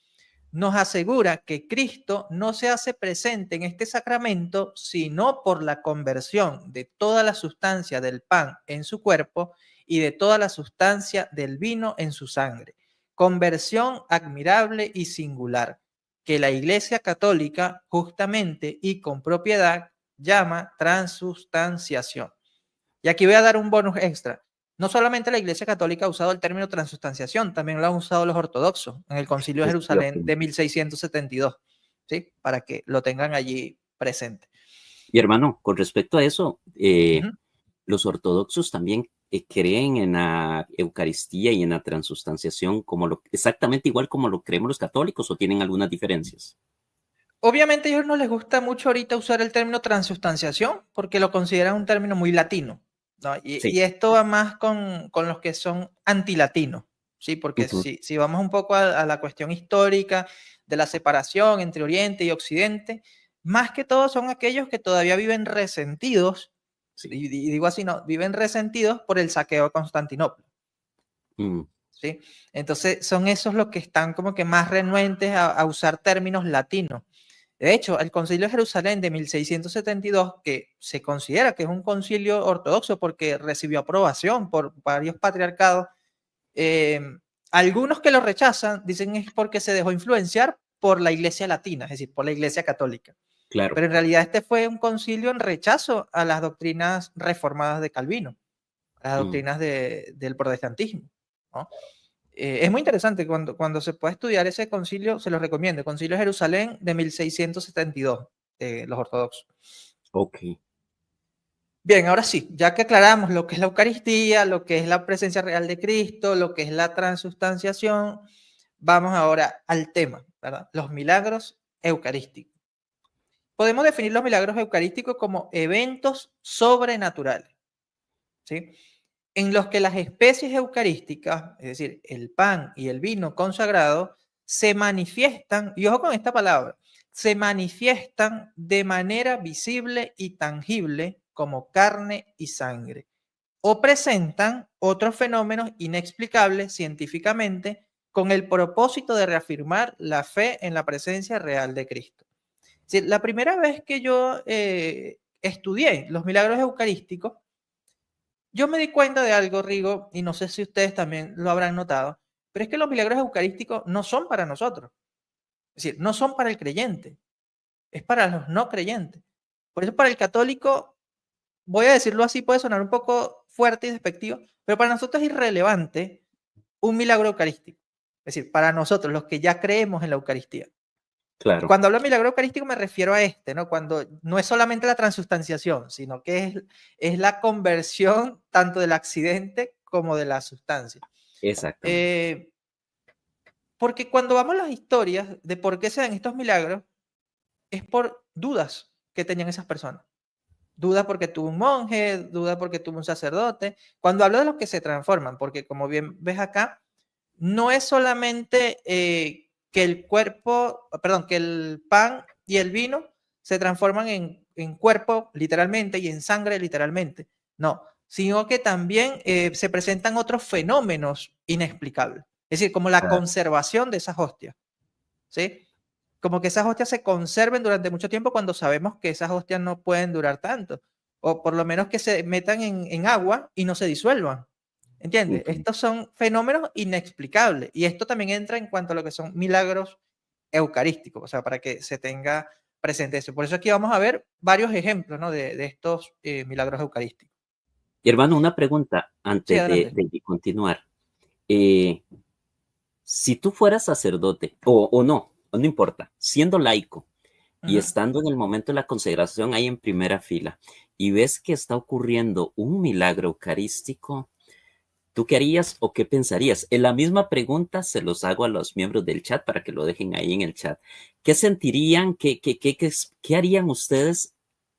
Nos asegura que Cristo no se hace presente en este sacramento sino por la conversión de toda la sustancia del pan en su cuerpo y de toda la sustancia del vino en su sangre. Conversión admirable y singular, que la Iglesia Católica justamente y con propiedad llama transustanciación. Y aquí voy a dar un bonus extra. No solamente la Iglesia Católica ha usado el término transustanciación, también lo han usado los ortodoxos en el Concilio de Eso te iba a Jerusalén de preguntar. 1672, ¿sí? Para que lo tengan allí presente. Y hermano, con respecto a eso, Ujú. los ortodoxos también creen en la Eucaristía y en la transustanciación como exactamente igual como lo creemos los católicos o tienen algunas diferencias. Obviamente a ellos no les gusta mucho ahorita usar el término transustanciación porque lo consideran un término muy latino, ¿no? Sí. Y esto va más con los que son antilatinos, ¿sí? Porque Ujú, si vamos un poco a la cuestión histórica de la separación entre Oriente y Occidente, más que todo son aquellos que todavía viven resentidos, sí. y digo así, no, viven resentidos por el saqueo a Constantinopla, Mm, ¿sí? Entonces son esos los que están como que más renuentes a usar términos latinos. De hecho, el Concilio de Jerusalén de 1672, que se considera que es un concilio ortodoxo porque recibió aprobación por varios patriarcados, eh, algunos que lo rechazan dicen es porque se dejó influenciar por la Iglesia Latina, es decir, por la Iglesia Católica. Claro. Pero en realidad este fue un concilio en rechazo a las doctrinas reformadas de Calvino, a las Mm, doctrinas del protestantismo, ¿no? Es muy interesante cuando se puede estudiar ese concilio, se lo recomiendo, el Concilio de Jerusalén de 1672, los ortodoxos. ok. Bien, ahora sí, ya que aclaramos lo que es la Eucaristía, lo que es la presencia real de Cristo, lo que es la transustanciación, vamos ahora al tema, ¿verdad? Los milagros eucarísticos. Podemos definir los milagros eucarísticos como eventos sobrenaturales, ¿sí? En los que las especies eucarísticas, es decir, el pan y el vino consagrado, se manifiestan, y ojo con esta palabra, se manifiestan de manera visible y tangible como carne y sangre, o presentan otros fenómenos inexplicables científicamente con el propósito de reafirmar la fe en la presencia real de Cristo. Es decir, la primera vez que yo estudié los milagros eucarísticos, yo me di cuenta de algo, Rigo, y no sé si ustedes también lo habrán notado, pero es que los milagros eucarísticos no son para nosotros. Es decir, no son para el creyente, es para los no creyentes. Por eso para el católico, voy a decirlo así, puede sonar un poco fuerte y despectivo, pero para nosotros es irrelevante un milagro eucarístico. Es decir, para nosotros, los que ya creemos en la Eucaristía. Y Claro. cuando hablo de milagro eucarístico me refiero a este, ¿no? Cuando no es solamente la transustanciación, sino que es la conversión tanto del accidente como de la sustancia. Exactamente. Eh, porque cuando vamos a las historias de por qué se dan estos milagros, es por dudas que tenían esas personas. Duda porque tuvo un monje, duda porque tuvo un sacerdote. Cuando hablo de los que se transforman, porque como bien ves acá, no es solamente que el cuerpo, perdón, que el pan y el vino se transforman en cuerpo literalmente y en sangre literalmente. No, sino que también se presentan otros fenómenos inexplicables. Es decir, como la Claro. conservación de esas hostias, ¿sí? Como que esas hostias se conserven durante mucho tiempo cuando sabemos que esas hostias no pueden durar tanto. O por lo menos que se metan en agua y no se disuelvan. ¿Entiendes? Ok. Estos son fenómenos inexplicables. Y esto también entra en cuanto a lo que son milagros eucarísticos, o sea, para que se tenga presente eso. Por eso aquí vamos a ver varios ejemplos, ¿no? de estos milagros eucarísticos. Y hermano, una pregunta Sí, antes adelante. de continuar. Eh, si tú fueras sacerdote, o no importa, siendo laico y Ujú. estando en el momento de la consagración ahí en primera fila y ves que está ocurriendo un milagro eucarístico, ¿tú qué harías o qué pensarías? En la misma pregunta se los hago a los miembros del chat para que lo dejen ahí en el chat. ¿Qué sentirían? ¿Qué harían ustedes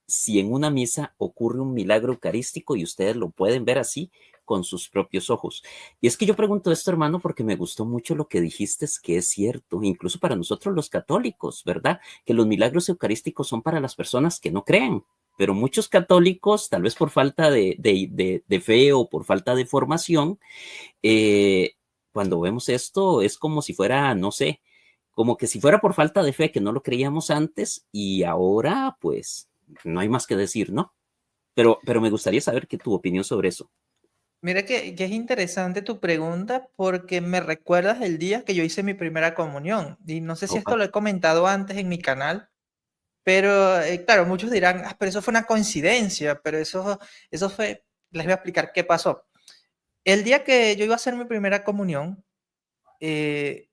si en una misa ocurre un milagro eucarístico y ustedes lo pueden ver así con sus propios ojos? Y es que yo pregunto esto, hermano, porque me gustó mucho lo que dijiste, es que es cierto, incluso para nosotros los católicos, ¿verdad? Que los milagros eucarísticos son para las personas que no creen, pero muchos católicos, tal vez por falta de fe o por falta de formación, eh, cuando vemos esto es como si fuera, no sé, como que si fuera por falta de fe, que no lo creíamos antes y ahora pues no hay más que decir, ¿no? Pero me gustaría saber qué tu opinión sobre eso. Mira que es interesante tu pregunta porque me recuerdas el día que yo hice mi primera comunión. Y no sé si esto Opa, lo he comentado antes en mi canal, pero claro, muchos dirán, ah, pero eso fue una coincidencia, pero eso fue, les voy a explicar qué pasó. El día que yo iba a hacer mi primera comunión, eh,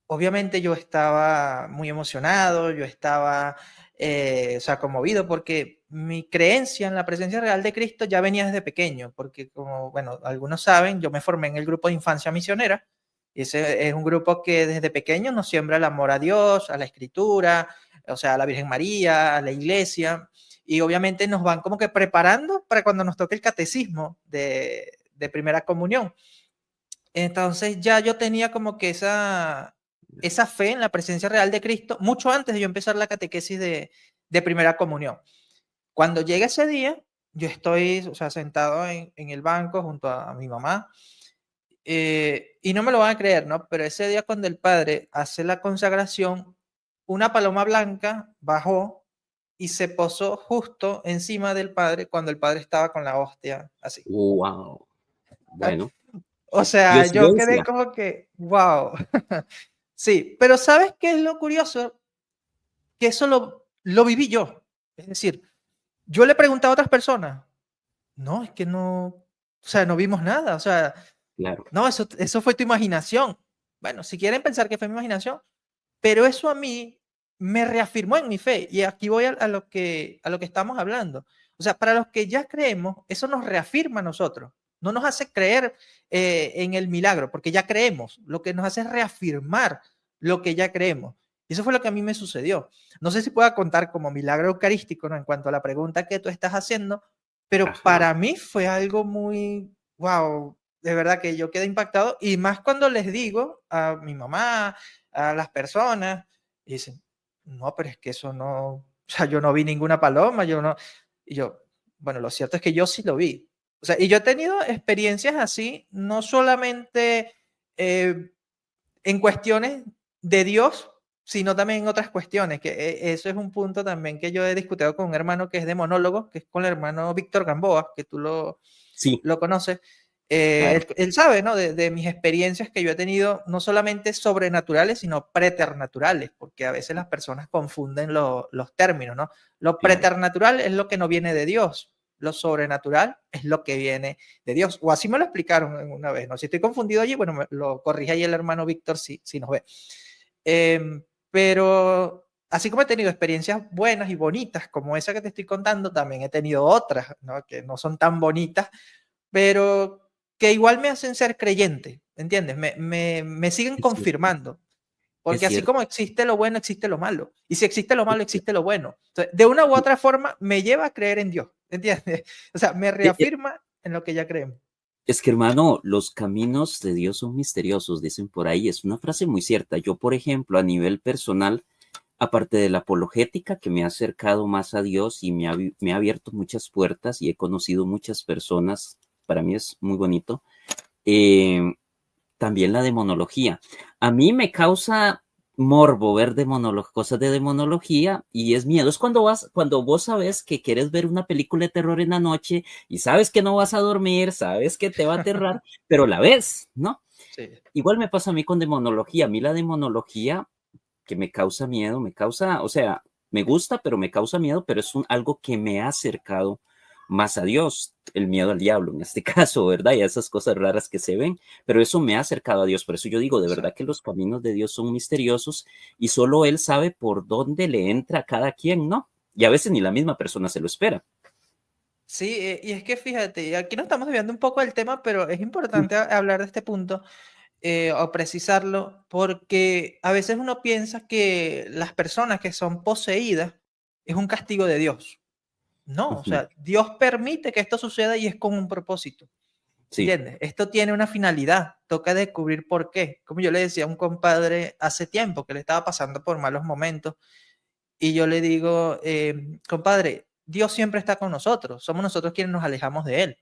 obviamente yo estaba muy emocionado, yo estaba, o sea, conmovido porque mi creencia en la presencia real de Cristo ya venía desde pequeño, porque como, bueno, algunos saben, yo me formé en el grupo de infancia misionera, y ese es un grupo que desde pequeño nos siembra el amor a Dios, a la Escritura, o sea, a la Virgen María, a la Iglesia, y obviamente nos van como que preparando para cuando nos toque el catecismo de primera comunión. Entonces ya yo tenía como que esa fe en la presencia real de Cristo mucho antes de yo empezar la catequesis de primera comunión. Cuando llega ese día, yo estoy, o sea, sentado en el banco junto a mi mamá, y no me lo van a creer, ¿no? Pero ese día cuando el padre hace la consagración, una paloma blanca bajó y se posó justo encima del padre cuando el padre estaba con la hostia, así. Wow. Bueno, O sea, yo quedé coincidencia. como que, wow. Sí, pero ¿sabes qué es lo curioso? Que eso lo viví yo. Es decir, yo le preguntaba a otras personas, no, es que no, o sea, no vimos nada, o sea, Claro. no, eso fue tu imaginación. Bueno, si quieren pensar que fue mi imaginación, pero eso a mí me reafirmó en mi fe. Y aquí voy a lo que estamos hablando. O sea, para los que ya creemos, eso nos reafirma a nosotros. No nos hace creer en el milagro, porque ya creemos. Lo que nos hace es reafirmar lo que ya creemos. Y eso fue lo que a mí me sucedió. No sé si pueda contar como milagro eucarístico, ¿no? En cuanto a la pregunta que tú estás haciendo, pero Ajá. para mí fue algo muy, wow, de verdad que yo quedé impactado. Y más cuando les digo a mi mamá, a las personas, y dicen, no, pero es que eso no, o sea, yo no vi ninguna paloma, yo no, y yo, bueno, lo cierto es que yo sí lo vi. O sea, y yo he tenido experiencias así, no solamente eh, en cuestiones de Dios, sino también en otras cuestiones, que eso es un punto también que yo he discutido con un hermano que es de monólogo, que es con el hermano Víctor Gamboa, que tú Sí, lo conoce, claro. él sabe, ¿no? De mis experiencias que yo he tenido, no solamente sobrenaturales, sino preternaturales, porque a veces las personas confunden los términos, ¿no? Lo Claro. preternatural es lo que no viene de Dios, lo sobrenatural es lo que viene de Dios, o así me lo explicaron una vez, ¿no? Si estoy confundido allí, bueno, me lo corrige ahí el hermano Víctor si nos ve. Pero así como he tenido experiencias buenas y bonitas como esa que te estoy contando, también he tenido otras, ¿no? Que no son tan bonitas, pero que igual me hacen ser creyente, ¿entiendes? Me siguen Es cierto. confirmando, Es porque así cierto. como existe lo bueno, existe lo malo, y si existe lo malo, existe lo bueno. Entonces, de una u otra forma, me lleva a creer en Dios, ¿entiendes? O sea, me E- e- reafirma en lo que ya creemos. Es que, hermano, los caminos de Dios son misteriosos, dicen por ahí. Es una frase muy cierta. Yo, por ejemplo, a nivel personal, aparte de la apologética que me ha acercado más a Dios y me ha abierto muchas puertas y he conocido muchas personas, para mí es muy bonito. eh, También la demonología. A mí me causa morbo ver cosas de demonología y es miedo. Es cuando vos sabes que quieres ver una película de terror en la noche y sabes que no vas a dormir, sabes que te va a aterrar, pero la ves, ¿no? Sí. Igual me pasa a mí con demonología. A mí la demonología que me causa miedo, me causa, o sea, me gusta, pero me causa miedo, pero es algo que me ha acercado más a Dios, el miedo al diablo en este caso, ¿verdad? Y a esas cosas raras que se ven, pero eso me ha acercado a Dios, por eso yo digo, de verdad que los caminos de Dios son misteriosos y solo Él sabe por dónde le entra a cada quien, ¿no? Y a veces ni la misma persona se lo espera. Sí, y es que fíjate, aquí nos estamos desviando un poco del tema, pero es importante hablar de este punto o precisarlo, porque a veces uno piensa que las personas que son poseídas es un castigo de Dios. No, o Ujú. sea, Dios permite que esto suceda y es con un propósito. Sí, ¿Entiendes? Esto tiene una finalidad, toca descubrir por qué. Como yo le decía a un compadre hace tiempo que le estaba pasando por malos momentos y yo le digo, compadre, Dios siempre está con nosotros, somos nosotros quienes nos alejamos de Él.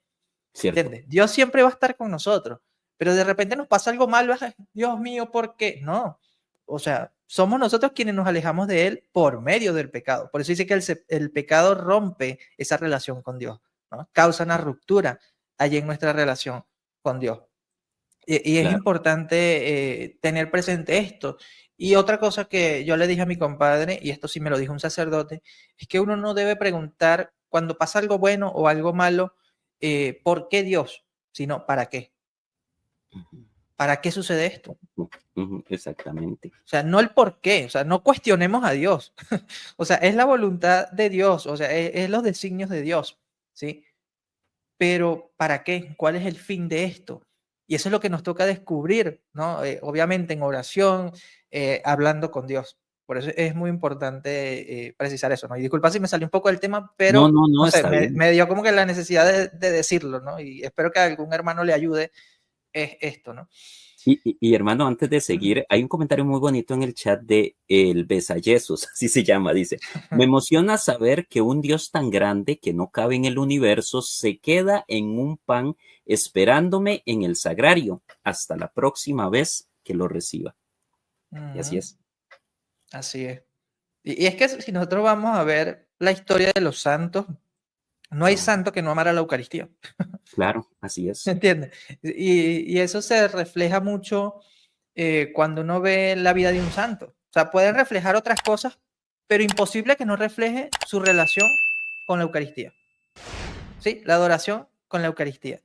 cierto, ¿Entiendes? Dios siempre va a estar con nosotros, pero de repente nos pasa algo malo, "Ay, Dios mío, ¿por qué?". No, o sea, somos nosotros quienes nos alejamos de Él por medio del pecado. Por eso dice que el pecado rompe esa relación con Dios, ¿no? Causa una ruptura allí en nuestra relación con Dios. Y es claro. importante tener presente esto. Y otra cosa que yo le dije a mi compadre, y esto sí me lo dijo un sacerdote, es que uno no debe preguntar cuando pasa algo bueno o algo malo, ¿por qué Dios? Sino, ¿para qué? Ujú, ¿Para qué sucede esto? ujú, exactamente. O sea, no el por qué, o sea, no cuestionemos a Dios. O sea, es la voluntad de Dios, o sea, es los designios de Dios, ¿sí? Pero ¿para qué? ¿Cuál es el fin de esto? Y eso es lo que nos toca descubrir, ¿no? Obviamente en oración, hablando con Dios. Por eso es muy importante precisar eso, ¿no? Y disculpa si me salió un poco del tema, No, pero no, no no, sé, está bien. me dio como que la necesidad de decirlo, ¿no? Y espero que a algún hermano le ayude esto, ¿no? Hermano, antes de seguir, hay un comentario muy bonito en el chat de El Besayesos, así se llama, dice, me emociona saber que un Dios tan grande que no cabe en el universo se queda en un pan esperándome en el sagrario hasta la próxima vez que lo reciba. Y así Ujú, es. así es. Y es que si nosotros vamos a ver la historia de los santos, no hay santo que no amara la Eucaristía. Claro, así ¿Me es. entiendes? Y eso se refleja mucho cuando uno ve la vida de un santo. O sea, pueden reflejar otras cosas, pero imposible que no refleje su relación con la Eucaristía. ¿Sí? La adoración con la Eucaristía.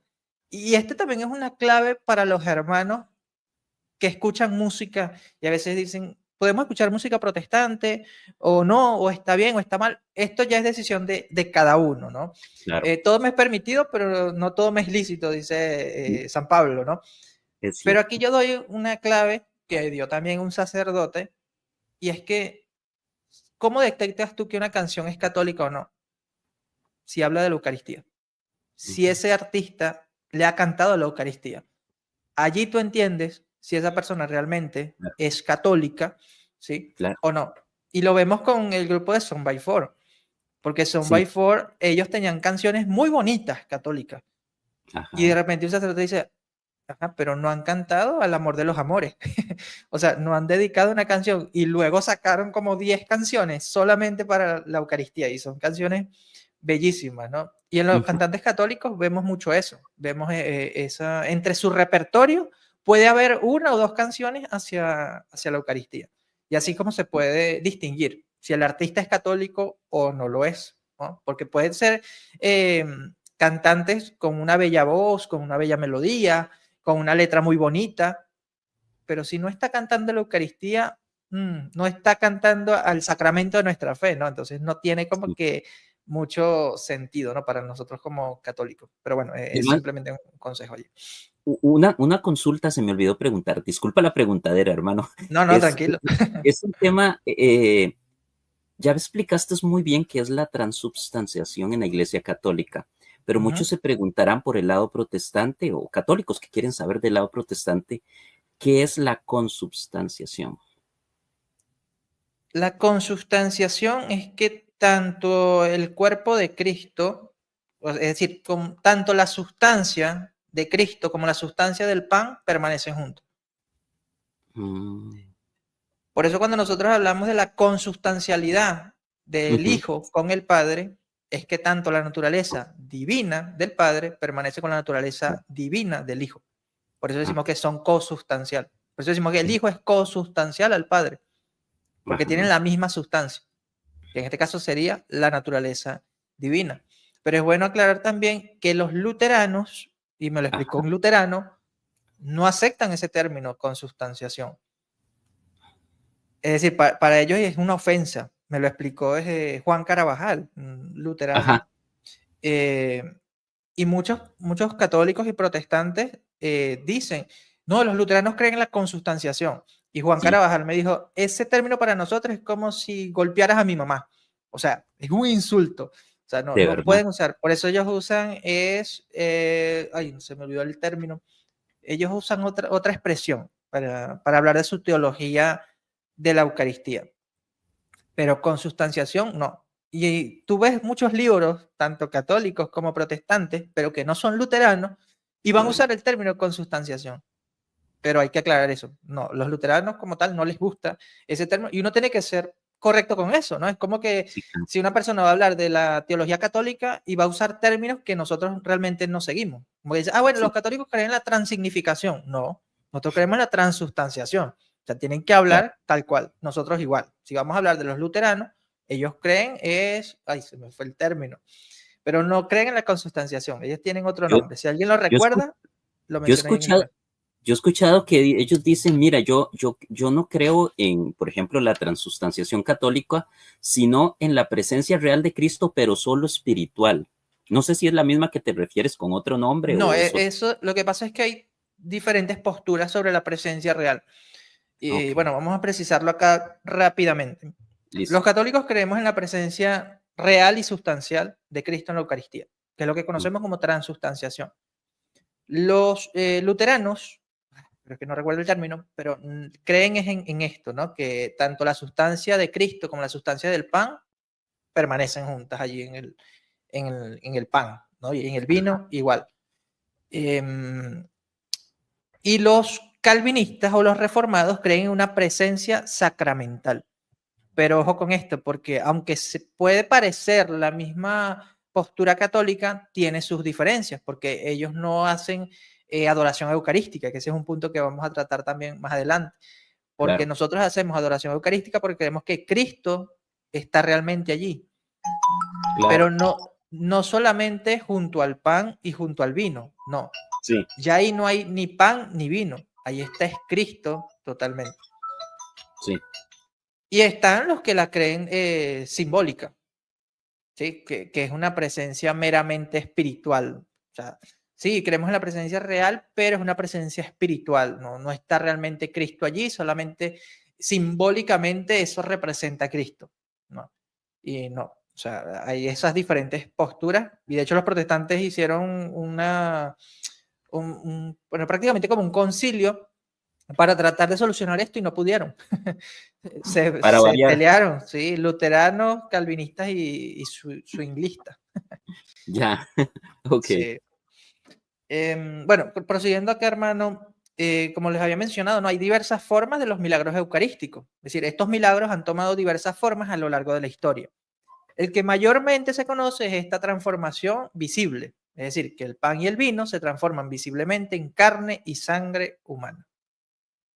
Y este también es una clave para los hermanos que escuchan música y a veces dicen, podemos escuchar música protestante o no, o está bien o está mal. Esto ya es decisión de cada uno, ¿no? Claro, Todo me es permitido, pero no todo me es lícito, dice San Pablo, ¿no? es Pero cierto. aquí yo doy una clave que dio también un sacerdote, y es que, ¿cómo detectas tú que una canción es católica o no? Si habla de la Eucaristía. Si Ujú, ese artista le ha cantado la Eucaristía. Allí tú entiendes si esa persona realmente claro, es católica, ¿sí? claro. O no. Y lo vemos con el grupo de Son by Four, porque Son Sí, by Four, ellos tenían canciones muy bonitas católicas. Y de ajá. repente un sacerdote dice, ajá, pero no han cantado al amor de los amores. O sea, no han dedicado una canción y luego sacaron como 10 canciones solamente para la Eucaristía y son canciones bellísimas, ¿no? Y en los Ujú, cantantes católicos vemos mucho eso. Vemos esa, entre su repertorio puede haber una o dos canciones hacia la Eucaristía. Y así como se puede distinguir si el artista es católico o no lo es, ¿no? Porque pueden ser cantantes con una bella voz, con una bella melodía, con una letra muy bonita, pero si no está cantando la Eucaristía, no está cantando al sacramento de nuestra fe, ¿no? Entonces no tiene como sí. que mucho sentido, ¿no? Para nosotros como católicos. Pero bueno, es Además, simplemente un consejo allí. una consulta se me olvidó preguntar. Disculpa la preguntadera, hermano. No, no, Es, tranquilo. es un tema, ya explicaste muy bien qué es la transubstanciación en la Iglesia Católica, pero Ujú. muchos se preguntarán por el lado protestante o católicos que quieren saber del lado protestante, ¿qué es la consubstanciación? La consubstanciación es que tanto el cuerpo de Cristo, es decir, tanto la sustancia de Cristo como la sustancia del pan permanecen juntos. Mm, Por eso cuando nosotros hablamos de la consubstancialidad del ujú, Hijo con el Padre, es que tanto la naturaleza divina del Padre permanece con la naturaleza divina del Hijo. Por eso decimos ah, que son cosustancial. Por eso decimos que el sí, Hijo es cosustancial al Padre, porque ajá, tienen la misma sustancia, que en este caso sería la naturaleza divina. Pero es bueno aclarar también que los luteranos, y me lo explicó ajá, un luterano, no aceptan ese término consubstanciación. Es decir, para ellos es una ofensa. Me lo explicó Juan Carabajal, un luterano. ajá, Eh, y muchos católicos y protestantes dicen, no, los luteranos creen en la consubstanciación. Y Juan sí, Carabajal me dijo, ese término para nosotros es como si golpearas a mi mamá. O sea, es un insulto. O sea, no, de no verdad. pueden usar. Por eso ellos usan ay, se me olvidó el término. Ellos usan otra expresión para hablar de su teología de la Eucaristía, pero consustanciación no. Y tú ves muchos libros, tanto católicos como protestantes, pero que no son luteranos, y van a usar el término consustanciación. Pero hay que aclarar eso. No, los luteranos como tal no les gusta ese término y uno tiene que ser correcto con eso, ¿no? Es como que Sí, claro, si una persona va a hablar de la teología católica y va a usar términos que nosotros realmente no seguimos. Como que dice, ah, bueno, sí, los católicos creen en la transignificación. No, nosotros creemos en la transustanciación. O sea, tienen que claro. hablar tal cual, nosotros igual. Si vamos a hablar de los luteranos, ellos creen ay, se me fue el término, pero no creen en la consustanciación. Ellos tienen otro Yo, nombre. Si alguien lo yo, escu- recuerda, lo yo he menciona ahí en el escuchado, chat. yo he escuchado que ellos dicen, mira, yo no creo en, por ejemplo, la transustanciación católica, sino en la presencia real de Cristo, pero solo espiritual. No sé si es la misma que te refieres con otro nombre No, o eso. eso, lo que pasa es que hay diferentes posturas sobre la presencia real. Y Ok, bueno, vamos a precisarlo acá rápidamente. Los listo. católicos creemos en la presencia real y sustancial de Cristo en la Eucaristía, que es lo que Mm, conocemos como transustanciación. Los luteranos, pero es que no recuerdo el término, pero creen en esto, ¿no? Que tanto la sustancia de Cristo como la sustancia del pan permanecen juntas allí en el pan, ¿no? Y en el vino igual. Em, y los calvinistas o los reformados creen en una presencia sacramental. Pero ojo con esto, porque aunque se puede parecer la misma postura católica, tiene sus diferencias, porque ellos no hacen adoración eucarística, que ese es un punto que vamos a tratar también más adelante. Porque Claro, nosotros hacemos adoración eucarística porque creemos que Cristo está realmente allí, pero claro, no solamente junto al pan y junto al vino, no. sí, Ya ahí no hay ni pan ni vino, ahí está es Cristo totalmente. sí, Y están los que la creen simbólica, ¿sí? Que es una presencia meramente espiritual. O sea, sí, creemos en la presencia real, pero es una presencia espiritual, no está realmente Cristo allí, solamente simbólicamente eso representa a Cristo, ¿no? Y no, o sea, hay esas diferentes posturas, y de hecho los protestantes hicieron bueno, prácticamente como un concilio para tratar de solucionar esto y no pudieron. para Se variar, pelearon, ¿sí? Luteranos, calvinistas y swinglistas. ya, ok, Sí. Bueno, prosiguiendo acá, hermano, como les había mencionado, ¿no? Hay diversas formas de los milagros eucarísticos. Es decir, estos milagros han tomado diversas formas a lo largo de la historia. El que mayormente se conoce es esta transformación visible. Es decir, que el pan y el vino se transforman visiblemente en carne y sangre humana.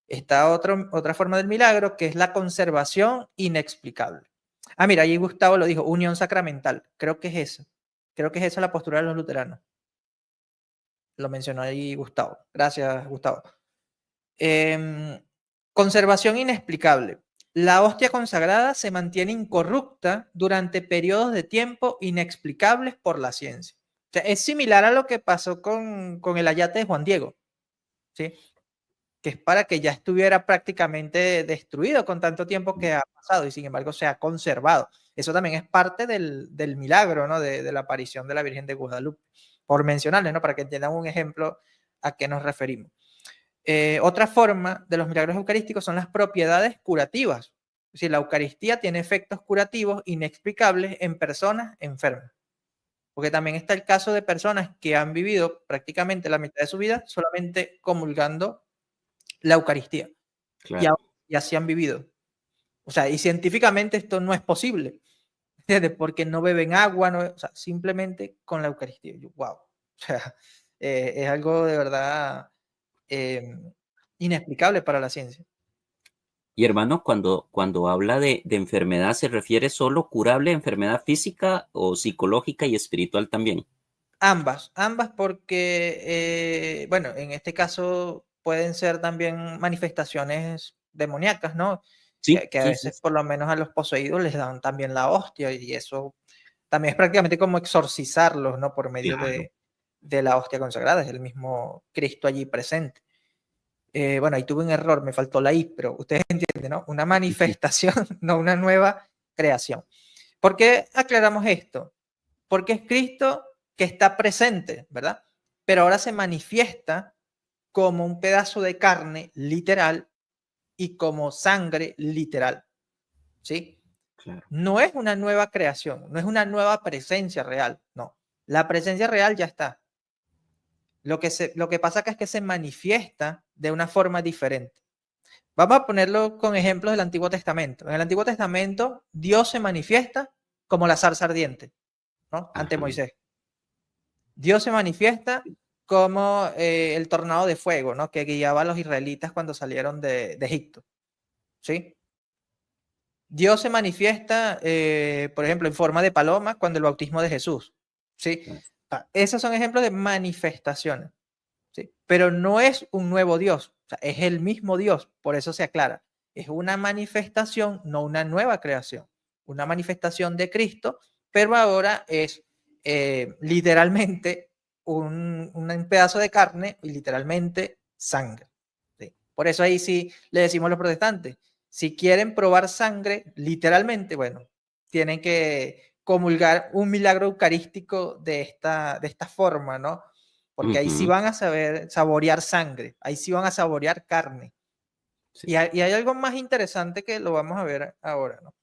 Está otra forma del milagro que es la conservación inexplicable. Ah, mira, ahí Gustavo lo dijo, unión sacramental. Creo que es eso. Creo que es esa la postura de los luteranos. Lo mencionó ahí Gustavo. Gracias, Gustavo. Em, Conservación inexplicable. La hostia consagrada se mantiene incorrupta durante periodos de tiempo inexplicables por la ciencia. O sea, es similar a lo que pasó con el ayate de Juan Diego, ¿sí? Que es para que ya estuviera prácticamente destruido con tanto tiempo que ha pasado y sin embargo se ha conservado. Eso también es parte del milagro, ¿no? De la aparición de la Virgen de Guadalupe, por mencionarles, ¿no? Para que entiendan un ejemplo a qué nos referimos. Otra forma de los milagros eucarísticos son las propiedades curativas. Es decir, la Eucaristía tiene efectos curativos inexplicables en personas enfermas. Porque también está el caso de personas que han vivido prácticamente la mitad de su vida solamente comulgando la Eucaristía. Y, claro. y así han vivido. O sea, y científicamente esto no es posible, ¿entiendes? Porque no beben agua, no, o sea, simplemente con la Eucaristía. Yo, wow. O sea, es algo de verdad eh, inexplicable para la ciencia. Y hermano, cuando habla de enfermedad, ¿se refiere solo curable a enfermedad física o psicológica y espiritual también? Ambas porque, bueno, en este caso pueden ser también manifestaciones demoníacas, ¿no? Sí, Que a sí, sí, veces por lo menos a los poseídos les dan también la hostia y eso también es prácticamente como exorcizarlos, ¿no? Por medio claro. de la hostia consagrada, es el mismo Cristo allí presente. Bueno, ahí tuve un error, me faltó la I, pero ustedes entienden, ¿no? Una manifestación, no una nueva creación. ¿Por qué aclaramos esto? Porque es Cristo que está presente, ¿verdad? Pero ahora se manifiesta como un pedazo de carne literal y como sangre literal, ¿sí? Claro. No es una nueva creación, no es una nueva presencia real, no. La presencia real ya está. Lo que pasa acá es que se manifiesta de una forma diferente. Vamos a ponerlo con ejemplos del Antiguo Testamento. En el Antiguo Testamento, Dios se manifiesta como la zarza ardiente, ¿no? Ante Ajá. Moisés. Dios se manifiesta como el tornado de fuego, ¿no? Que guiaba a los israelitas cuando salieron de Egipto, ¿sí? Dios se manifiesta, por ejemplo, en forma de paloma cuando el bautismo de Jesús, ¿sí? Claro. Esos son ejemplos de manifestaciones, ¿sí? Pero no es un nuevo Dios, o sea, es el mismo Dios, por eso se aclara. Es una manifestación, no una nueva creación. Una manifestación de Cristo, pero ahora es literalmente un pedazo de carne y literalmente sangre, ¿sí? Por eso ahí sí le decimos a los protestantes, si quieren probar sangre, literalmente, bueno, tienen que comulgar un milagro eucarístico de esta forma, ¿no? Porque ahí sí Ujú, van a saber saborear sangre, ahí sí van a saborear carne. sí, Y hay algo más interesante que lo vamos a ver ahora, ¿no?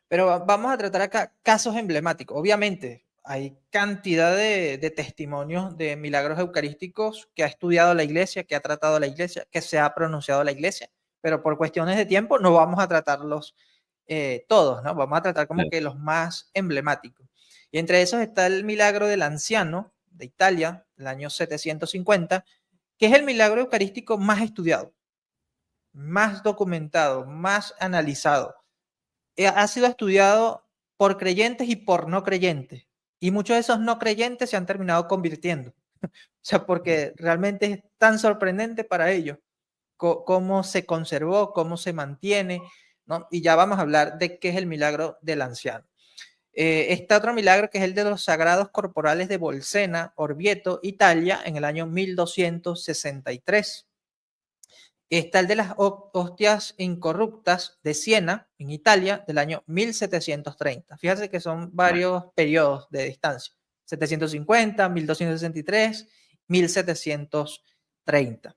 Pero vamos a tratar acá casos emblemáticos. Obviamente, hay cantidad de testimonios de milagros eucarísticos que ha estudiado la iglesia, que ha tratado la iglesia, que se ha pronunciado la iglesia, pero por cuestiones de tiempo no vamos a tratarlos todos, ¿no? Vamos a tratar como que los más emblemáticos. Y entre esos está el milagro del anciano de Italia, del año 750, que es el milagro eucarístico más estudiado, más documentado, más analizado. Ha sido estudiado por creyentes y por no creyentes. Y muchos de esos no creyentes se han terminado convirtiendo. O sea, porque realmente es tan sorprendente para ellos cómo se conservó, cómo se mantiene, ¿no? Y ya vamos a hablar de qué es el milagro del anciano. Está otro milagro que es el de los sagrados corporales de Bolsena, Orvieto, Italia, en el año 1263. Está el de las hostias incorruptas de Siena, en Italia, del año 1730. Fíjate que son varios periodos de distancia. 750, 1263, 1730.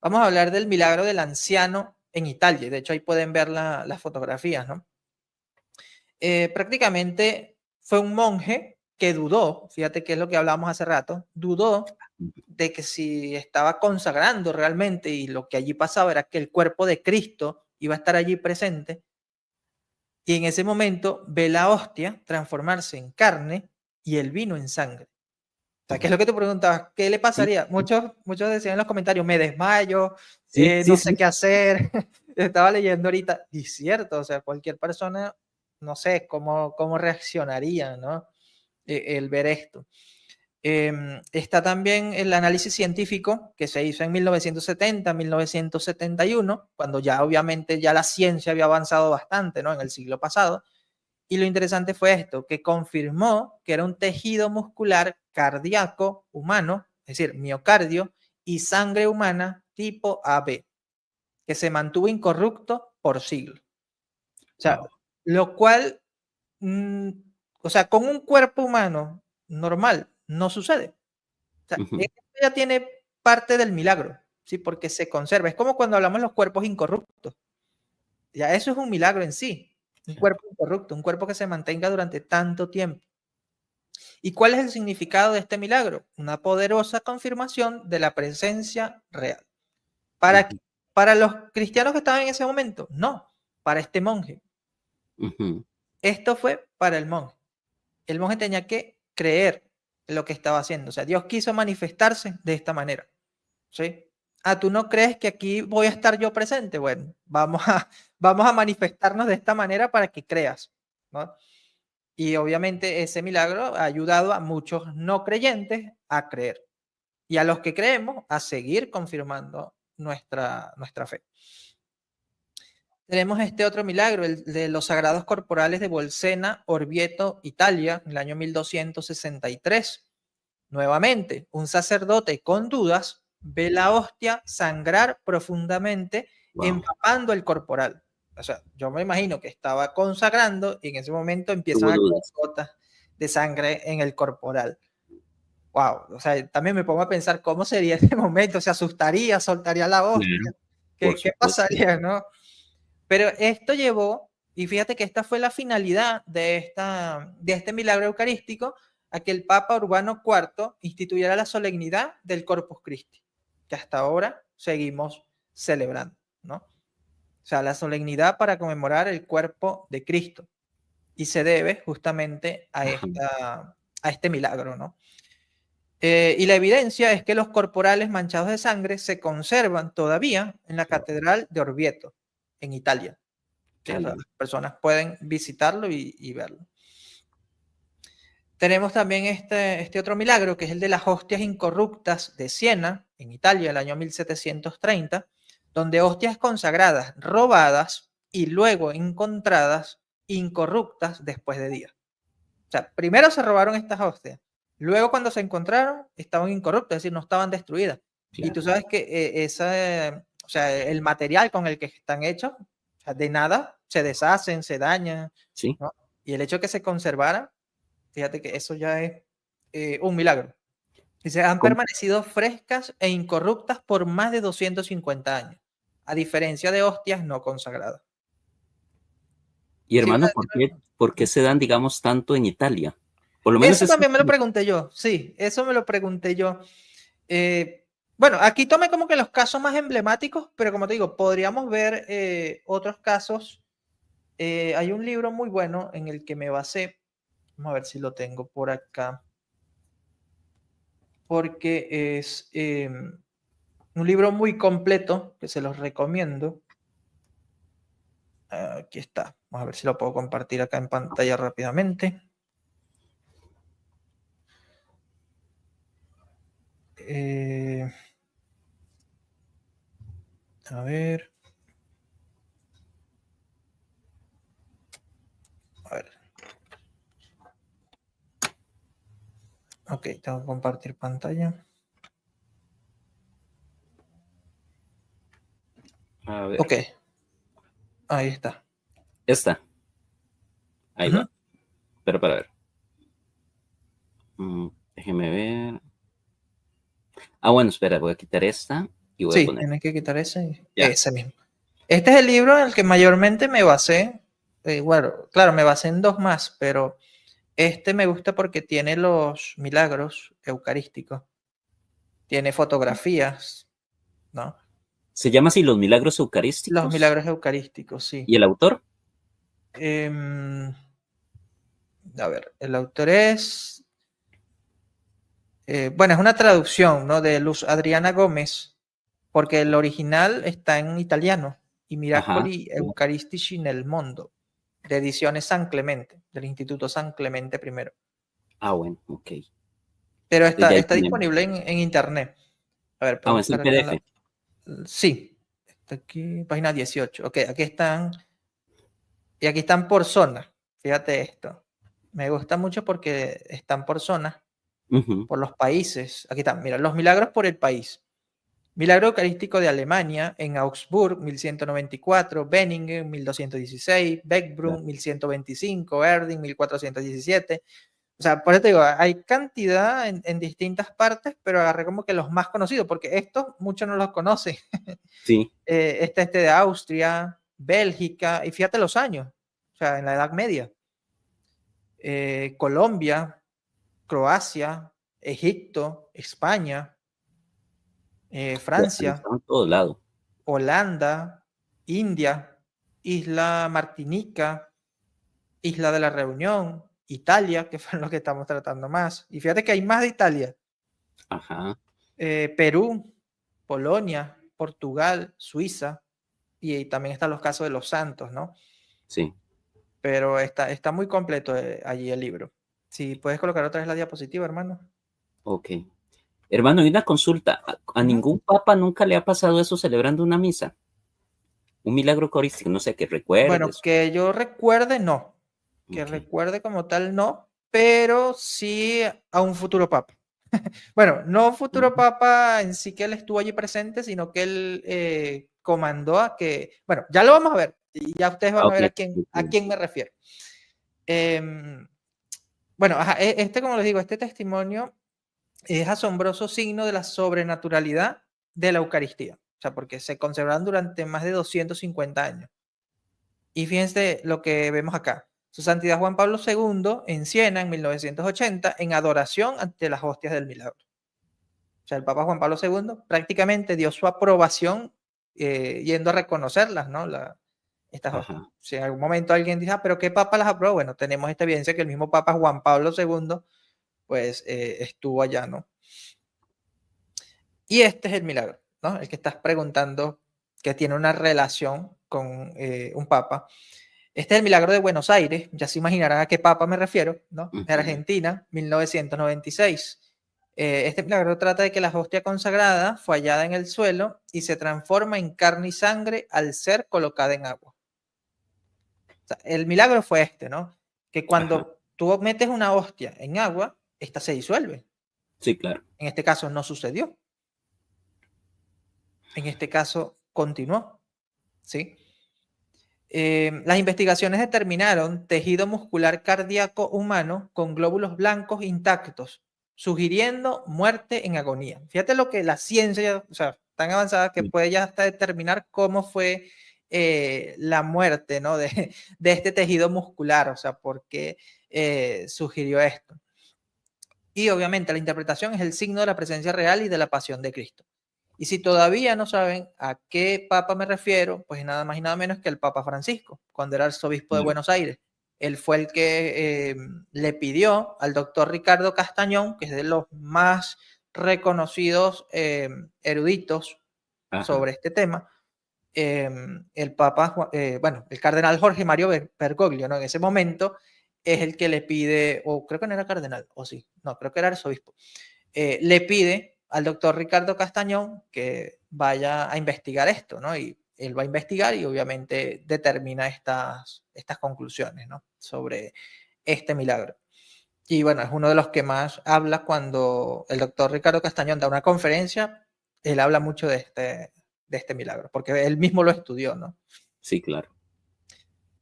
Vamos a hablar del milagro del anciano en Italia. De hecho, ahí pueden ver las fotografías, ¿no? Prácticamente fue un monje que dudó, fíjate que es lo que hablábamos hace rato, dudó de que si estaba consagrando realmente y lo que allí pasaba era que el cuerpo de Cristo iba a estar allí presente, y en ese momento ve la hostia transformarse en carne y el vino en sangre. O sea, ¿qué es lo que tú preguntabas? ¿Qué le pasaría? Muchos decían en los comentarios, me desmayo, no sé qué hacer. Estaba leyendo ahorita, y cierto, o sea, cualquier persona, no sé cómo reaccionaría, ¿no? El ver esto. Está también el análisis científico que se hizo en 1970, 1971, cuando ya obviamente ya la ciencia había avanzado bastante, ¿no? En el siglo pasado. Y lo interesante fue esto, que confirmó que era un tejido muscular cardíaco humano, es decir, miocardio, y sangre humana tipo AB, que se mantuvo incorrupto por siglos. O sea, lo cual, o sea, con un cuerpo humano normal no sucede. O sea, esto ya tiene parte del milagro, ¿sí? Porque se conserva. Es como cuando hablamos de los cuerpos incorruptos. Ya eso es un milagro en sí. Un cuerpo incorrupto, un cuerpo que se mantenga durante tanto tiempo. ¿Y cuál es el significado de este milagro? Una poderosa confirmación de la presencia real. ¿Para los cristianos que estaban en ese momento? No, para este monje. Esto fue para el monje. El monje tenía que creer en lo que estaba haciendo. O sea, Dios quiso manifestarse de esta manera. ¿Sí? Ah, ¿tú no crees que aquí voy a estar yo presente? Bueno, vamos a manifestarnos de esta manera para que creas, ¿no? Y obviamente ese milagro ha ayudado a muchos no creyentes a creer y a los que creemos a seguir confirmando nuestra fe. Tenemos este otro milagro, el de los sagrados corporales de Bolsena, Orvieto, Italia, en el año 1263. Nuevamente, un sacerdote con dudas ve la hostia sangrar profundamente, empapando el corporal. O sea, yo me imagino que estaba consagrando y en ese momento empiezan a caer gotas de sangre en el corporal. Wow, o sea, también me pongo a pensar cómo sería ese momento, se asustaría, soltaría la hostia, ¿qué pasaría, no? Pero esto llevó, y fíjate que esta fue la finalidad de este milagro eucarístico, a que el Papa Urbano IV instituyera la solemnidad del Corpus Christi, que hasta ahora seguimos celebrando, ¿no? O sea, la solemnidad para conmemorar el cuerpo de Cristo. Y se debe justamente a este milagro, ¿no? Y la evidencia es que los corporales manchados de sangre se conservan todavía en la Catedral de Orvieto, en Italia. ¿Sí? O sea, las personas pueden visitarlo y verlo. Tenemos también este otro milagro, que es el de las hostias incorruptas de Siena, en Italia, el año 1730, donde hostias consagradas, robadas y luego encontradas incorruptas después de días. O sea, primero se robaron estas hostias, luego cuando se encontraron estaban incorruptas, es decir, no estaban destruidas. Claro. Y tú sabes que o sea, el material con el que están hechos, o sea, de nada, se deshacen, se dañan. Sí. ¿No? Y el hecho de que se conservaran, fíjate que eso ya es un milagro. Dice, han permanecido frescas e incorruptas por más de 250 años, a diferencia de hostias no consagradas. Y hermano, ¿por qué se dan, digamos, tanto en Italia? Por lo menos eso también me lo pregunté yo, sí, eso me lo pregunté yo. Bueno, aquí tomé como que los casos más emblemáticos, pero como te digo, podríamos ver otros casos. Hay un libro muy bueno en el que me basé. Vamos a ver si lo tengo por acá. Porque es un libro muy completo que se los recomiendo. Aquí está. Vamos a ver si lo puedo compartir acá en pantalla rápidamente. A ver. A ver. Ok, tengo que compartir pantalla. A ver, Ok, ahí está. esta, ahí Ujú. va. Pero para ver. Déjeme ver. Ah, bueno, espera, voy a quitar esta y voy a Sí, poner. tienes que quitar Ya. ese mismo. Este es el libro en el que mayormente me basé. Bueno, claro, me basé en dos más, pero este me gusta porque tiene los milagros eucarísticos, tiene fotografías, ¿no? Se llama así Los Milagros Los Eucarísticos. milagros eucarísticos, sí. ¿Y el autor? Em, a ver, el autor es, bueno, es una traducción, ¿no? De Luz Adriana Gómez, porque el original está en italiano, y Ajá. Miracoli Eucaristici nel Mondo, de Ediciones San Clemente, del Instituto San Clemente I. Ah, bueno, ok. Pero Entonces ya ahí está tenemos. disponible en internet. A ver, Ah, puedo bueno, es el buscar acá en PDF. la... Sí, está aquí, página 18. Ok, aquí están, y aquí están por zona. Fíjate esto. Me gusta mucho porque están por zona, Ujú. por los países. Aquí están, mira, los milagros por el país. Milagro Eucarístico de Alemania, en Augsburg, 1194, Benningen, 1216, Claro. Beckbrunn, 1125, Erding, 1417. O sea, por eso te digo, hay cantidad en distintas partes, pero agarré como que los más conocidos, porque estos muchos no los conocen. Sí, Este de Austria, Bélgica, y fíjate los años, o sea, en la Edad Media. Colombia, Croacia, Egipto, España, ya están, Francia, están en todos lados. Holanda, India, Isla Martinica, Isla de la Reunión, Italia, que fue lo que estamos tratando más. Y fíjate que hay más de Italia. Ajá, Perú, Polonia, Portugal, Suiza, y también están los casos de los santos, ¿no? sí, Pero está muy completo allí el libro. Si puedes colocar otra vez la diapositiva, hermano. ok. Hermano, y una consulta. ¿A Ujú. ningún papa nunca le ha pasado eso celebrando una misa? Un milagro eucarístico, no sé, que Bueno, recuerdes. que yo recuerde, no. Que Ok. recuerde como tal, no. Pero sí a un futuro papa. Bueno, no un futuro Ujú. papa en sí que él estuvo allí presente, sino que él comandó a que, bueno, ya lo vamos a ver, y ya ustedes Ah, van a ok, ver a ok. quién me refiero. Em, bueno, ajá, este, como les digo, este testimonio es asombroso signo de la sobrenaturalidad de la Eucaristía, o sea, porque se conservaron durante más de 250 años. Y fíjense lo que vemos acá. Su Santidad Juan Pablo II en Siena en 1980 en adoración ante las hostias del milagro. O sea, el Papa Juan Pablo II prácticamente dio su aprobación yendo a reconocerlas, ¿no? Estas hostias. Ajá. Si en algún momento alguien dice, ah, pero ¿qué Papa las aprobó? Bueno, tenemos esta evidencia que el mismo Papa Juan Pablo II, pues, estuvo allá, ¿no? Y este es el milagro, ¿no? El que estás preguntando, que tiene una relación con un Papa. Este es el milagro de Buenos Aires, ya se imaginarán a qué Papa me refiero, ¿no? De Ujú. Argentina, 1996. Este milagro trata de que la hostia consagrada fue hallada en el suelo y se transforma en carne y sangre al ser colocada en agua. O sea, el milagro fue este, ¿no? Que Ajá. cuando tú metes una hostia en agua, esta se disuelve. Sí, claro. En este caso no sucedió. En este caso continuó, ¿sí? Las investigaciones determinaron tejido muscular cardíaco humano con glóbulos blancos intactos, sugiriendo muerte en agonía. Fíjate lo que la ciencia, o sea, tan avanzada que Sí. puede ya hasta determinar cómo fue la muerte, ¿no? De este tejido muscular, o sea, por qué sugirió esto. Y obviamente la interpretación es el signo de la presencia real y de la pasión de Cristo. Y si todavía no saben a qué papa me refiero, pues nada más y nada menos que el Papa Francisco, cuando era arzobispo de Claro. Buenos Aires. Él fue el que le pidió al doctor Ricardo Castañón, que es de los más reconocidos eruditos Ajá. sobre este tema, el Papa, bueno, el cardenal Jorge Mario Bergoglio, ¿no? En ese momento es el que le pide, o creo que no era cardenal, o sí, no, creo que era arzobispo, le pide al doctor Ricardo Castañón que vaya a investigar esto, ¿no? Y él va a investigar y obviamente determina estas conclusiones, ¿no? Sobre este milagro. Y bueno, es uno de los que más habla cuando el doctor Ricardo Castañón da una conferencia, él habla mucho de este milagro, porque él mismo lo estudió, ¿no? Sí, claro.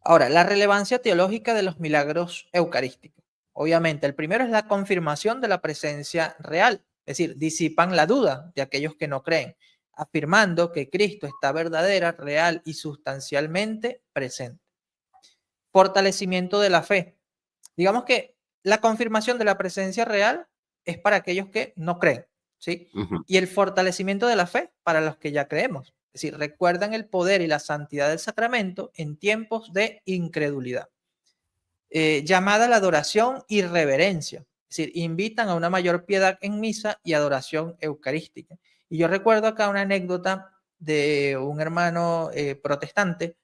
Ahora, la relevancia teológica de los milagros eucarísticos. Obviamente, el primero es la confirmación de la presencia real, es decir, disipan la duda de aquellos que no creen, afirmando que Cristo está verdadera, real y sustancialmente presente. Fortalecimiento de la fe. Digamos que la confirmación de la presencia real es para aquellos que no creen, ¿sí? Ujú. Y el fortalecimiento de la fe para los que ya creemos. Es decir, recuerdan el poder y la santidad del sacramento en tiempos de incredulidad. Llamada a la adoración y reverencia. Es decir, invitan a una mayor piedad en misa y adoración eucarística. Y yo recuerdo acá una anécdota de un hermano protestante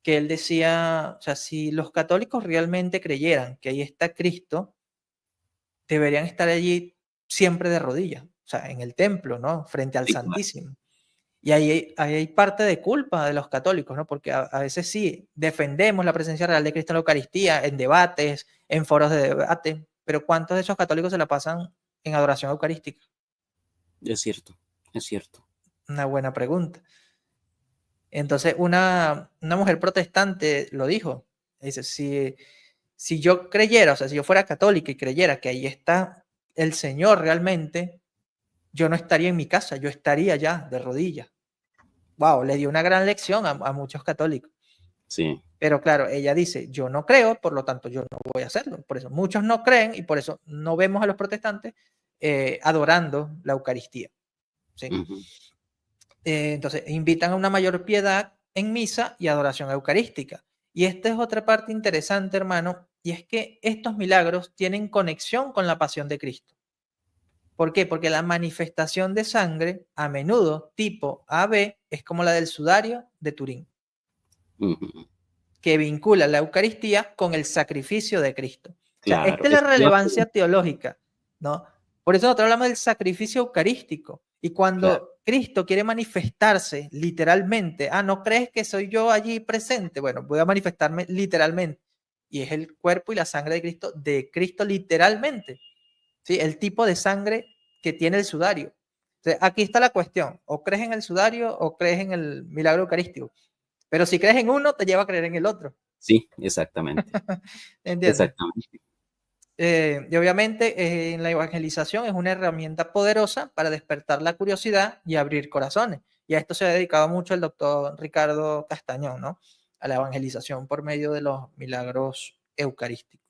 que él decía, o sea, si los católicos realmente creyeran que ahí está Cristo, deberían estar allí siempre de rodillas, o sea, en el templo, ¿no? Frente al Sí, claro. Santísimo. Y ahí hay parte de culpa de los católicos, ¿no? Porque a veces sí, defendemos la presencia real de Cristo en la Eucaristía, en debates, en foros de debate, pero ¿cuántos de esos católicos se la pasan en adoración eucarística? Es cierto, es cierto. Una buena pregunta. Entonces, una mujer protestante lo dijo. Dice, si yo creyera, o sea, si yo fuera católica y creyera que ahí está el Señor realmente, yo no estaría en mi casa, yo estaría ya de rodillas. Wow, le dio una gran lección a muchos católicos. Sí. Pero claro, ella dice, yo no creo, por lo tanto yo no voy a hacerlo. Por eso muchos no creen y por eso no vemos a los protestantes adorando la Eucaristía. ¿Sí? Ujú. Entonces, invitan a una mayor piedad en misa y adoración eucarística. Y esta es otra parte interesante, hermano, y es que estos milagros tienen conexión con la pasión de Cristo. ¿Por qué? Porque la manifestación de sangre, a menudo tipo AB, es como la del sudario de Turín, Ujú. que vincula la Eucaristía con el sacrificio de Cristo. O sea, Claro. esta es la Eso te iba a relevancia preguntar. teológica, ¿no? Por eso nosotros hablamos del sacrificio eucarístico. Y Claro. cuando Cristo quiere manifestarse literalmente, ¿no crees que soy yo allí presente? Bueno, voy a manifestarme literalmente. Y es el cuerpo y la sangre de Cristo literalmente. ¿Sí? El tipo de sangre que tiene el sudario. Entonces, aquí está la cuestión. O crees en el sudario o crees en el milagro eucarístico. Pero si crees en uno, te lleva a creer en el otro. Sí, exactamente. ¿Entiendes? Exactamente. Y obviamente en la evangelización es una herramienta poderosa para despertar la curiosidad y abrir corazones. Y a esto se ha dedicado mucho el doctor Ricardo Castañón, ¿no? A la evangelización por medio de los milagros eucarísticos.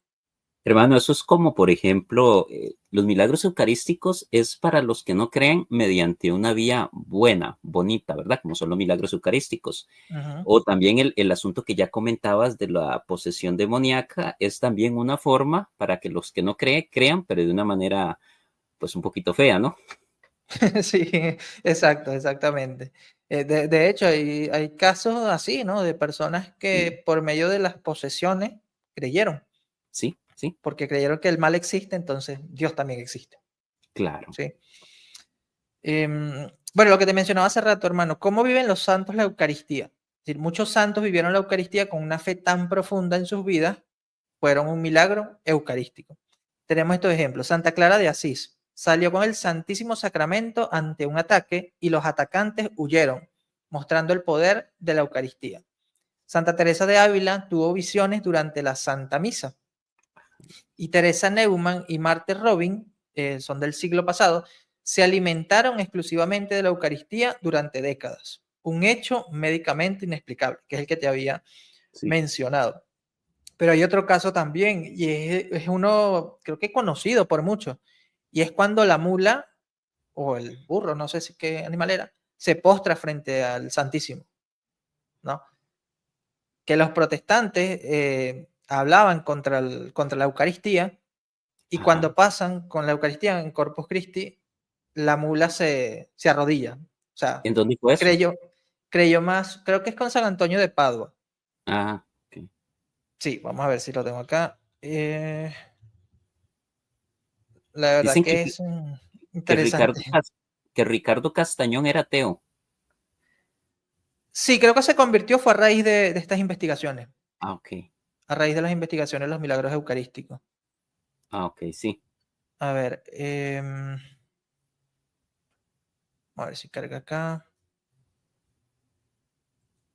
Hermano, eso es como, por ejemplo, los milagros eucarísticos es para los que no creen mediante una vía buena, bonita, ¿verdad? Como son los milagros eucarísticos. Ujú. O también el asunto que ya comentabas de la posesión demoníaca es también una forma para que los que no creen, crean, pero de una manera, pues, un poquito fea, ¿no? Sí, exacto, exactamente. De hecho, hay casos así, ¿no? De personas Sí, que por medio de las posesiones creyeron, sí, sí, porque creyeron que el mal existe, entonces Dios también existe, claro. ¿sí? Bueno, lo que te mencionaba hace rato, hermano, ¿cómo viven los santos la Eucaristía? Es decir, muchos santos vivieron la Eucaristía con una fe tan profunda en sus vidas, fueron un milagro eucarístico. Tenemos estos ejemplos. Santa Clara de Asís salió con el Santísimo Sacramento ante un ataque y los atacantes huyeron, mostrando el poder de la Eucaristía. Santa Teresa de Ávila tuvo visiones durante la Santa Misa. Y Teresa Neumann y Marthe Robin, son del siglo pasado, se alimentaron exclusivamente de la Eucaristía durante décadas. Un hecho médicamente inexplicable, que es el que te había Sí. mencionado. Pero hay otro caso también, y es uno, creo que conocido por muchos, y es cuando la mula, o el burro, no sé si qué animal era, se postra frente al Santísimo, ¿no? Que los protestantes hablaban contra la Eucaristía, y Ajá. cuando pasan con la Eucaristía en Corpus Christi, la mula se arrodilla. O sea, ¿En dónde fue eso? creyó, creyó más, creo que es con San Antonio de Padua. Ah, ok. Sí, vamos a ver si lo tengo acá. La verdad Dicen que es que Ricardo, interesante. que Ricardo Castañón era ateo. Sí, creo que se convirtió, fue a raíz de estas investigaciones, Ah, ok. a raíz de las investigaciones de los milagros eucarísticos. Ah, ok, sí. A ver, a ver si carga acá.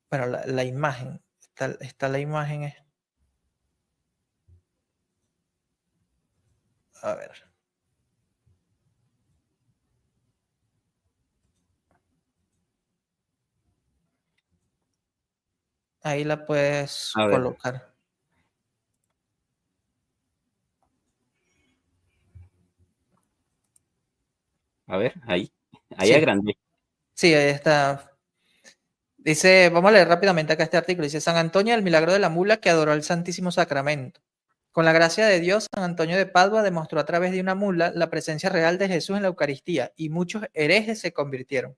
Bueno, la imagen, está la imagen. A ver, ahí la puedes A ver, colocar. ahí. Ahí Sí, agrandé. sí, ahí está. Dice, vamos a leer rápidamente acá este artículo. Dice, San Antonio, el milagro de la mula que adoró el Santísimo Sacramento. Con la gracia de Dios, San Antonio de Padua demostró a través de una mula la presencia real de Jesús en la Eucaristía y muchos herejes se convirtieron.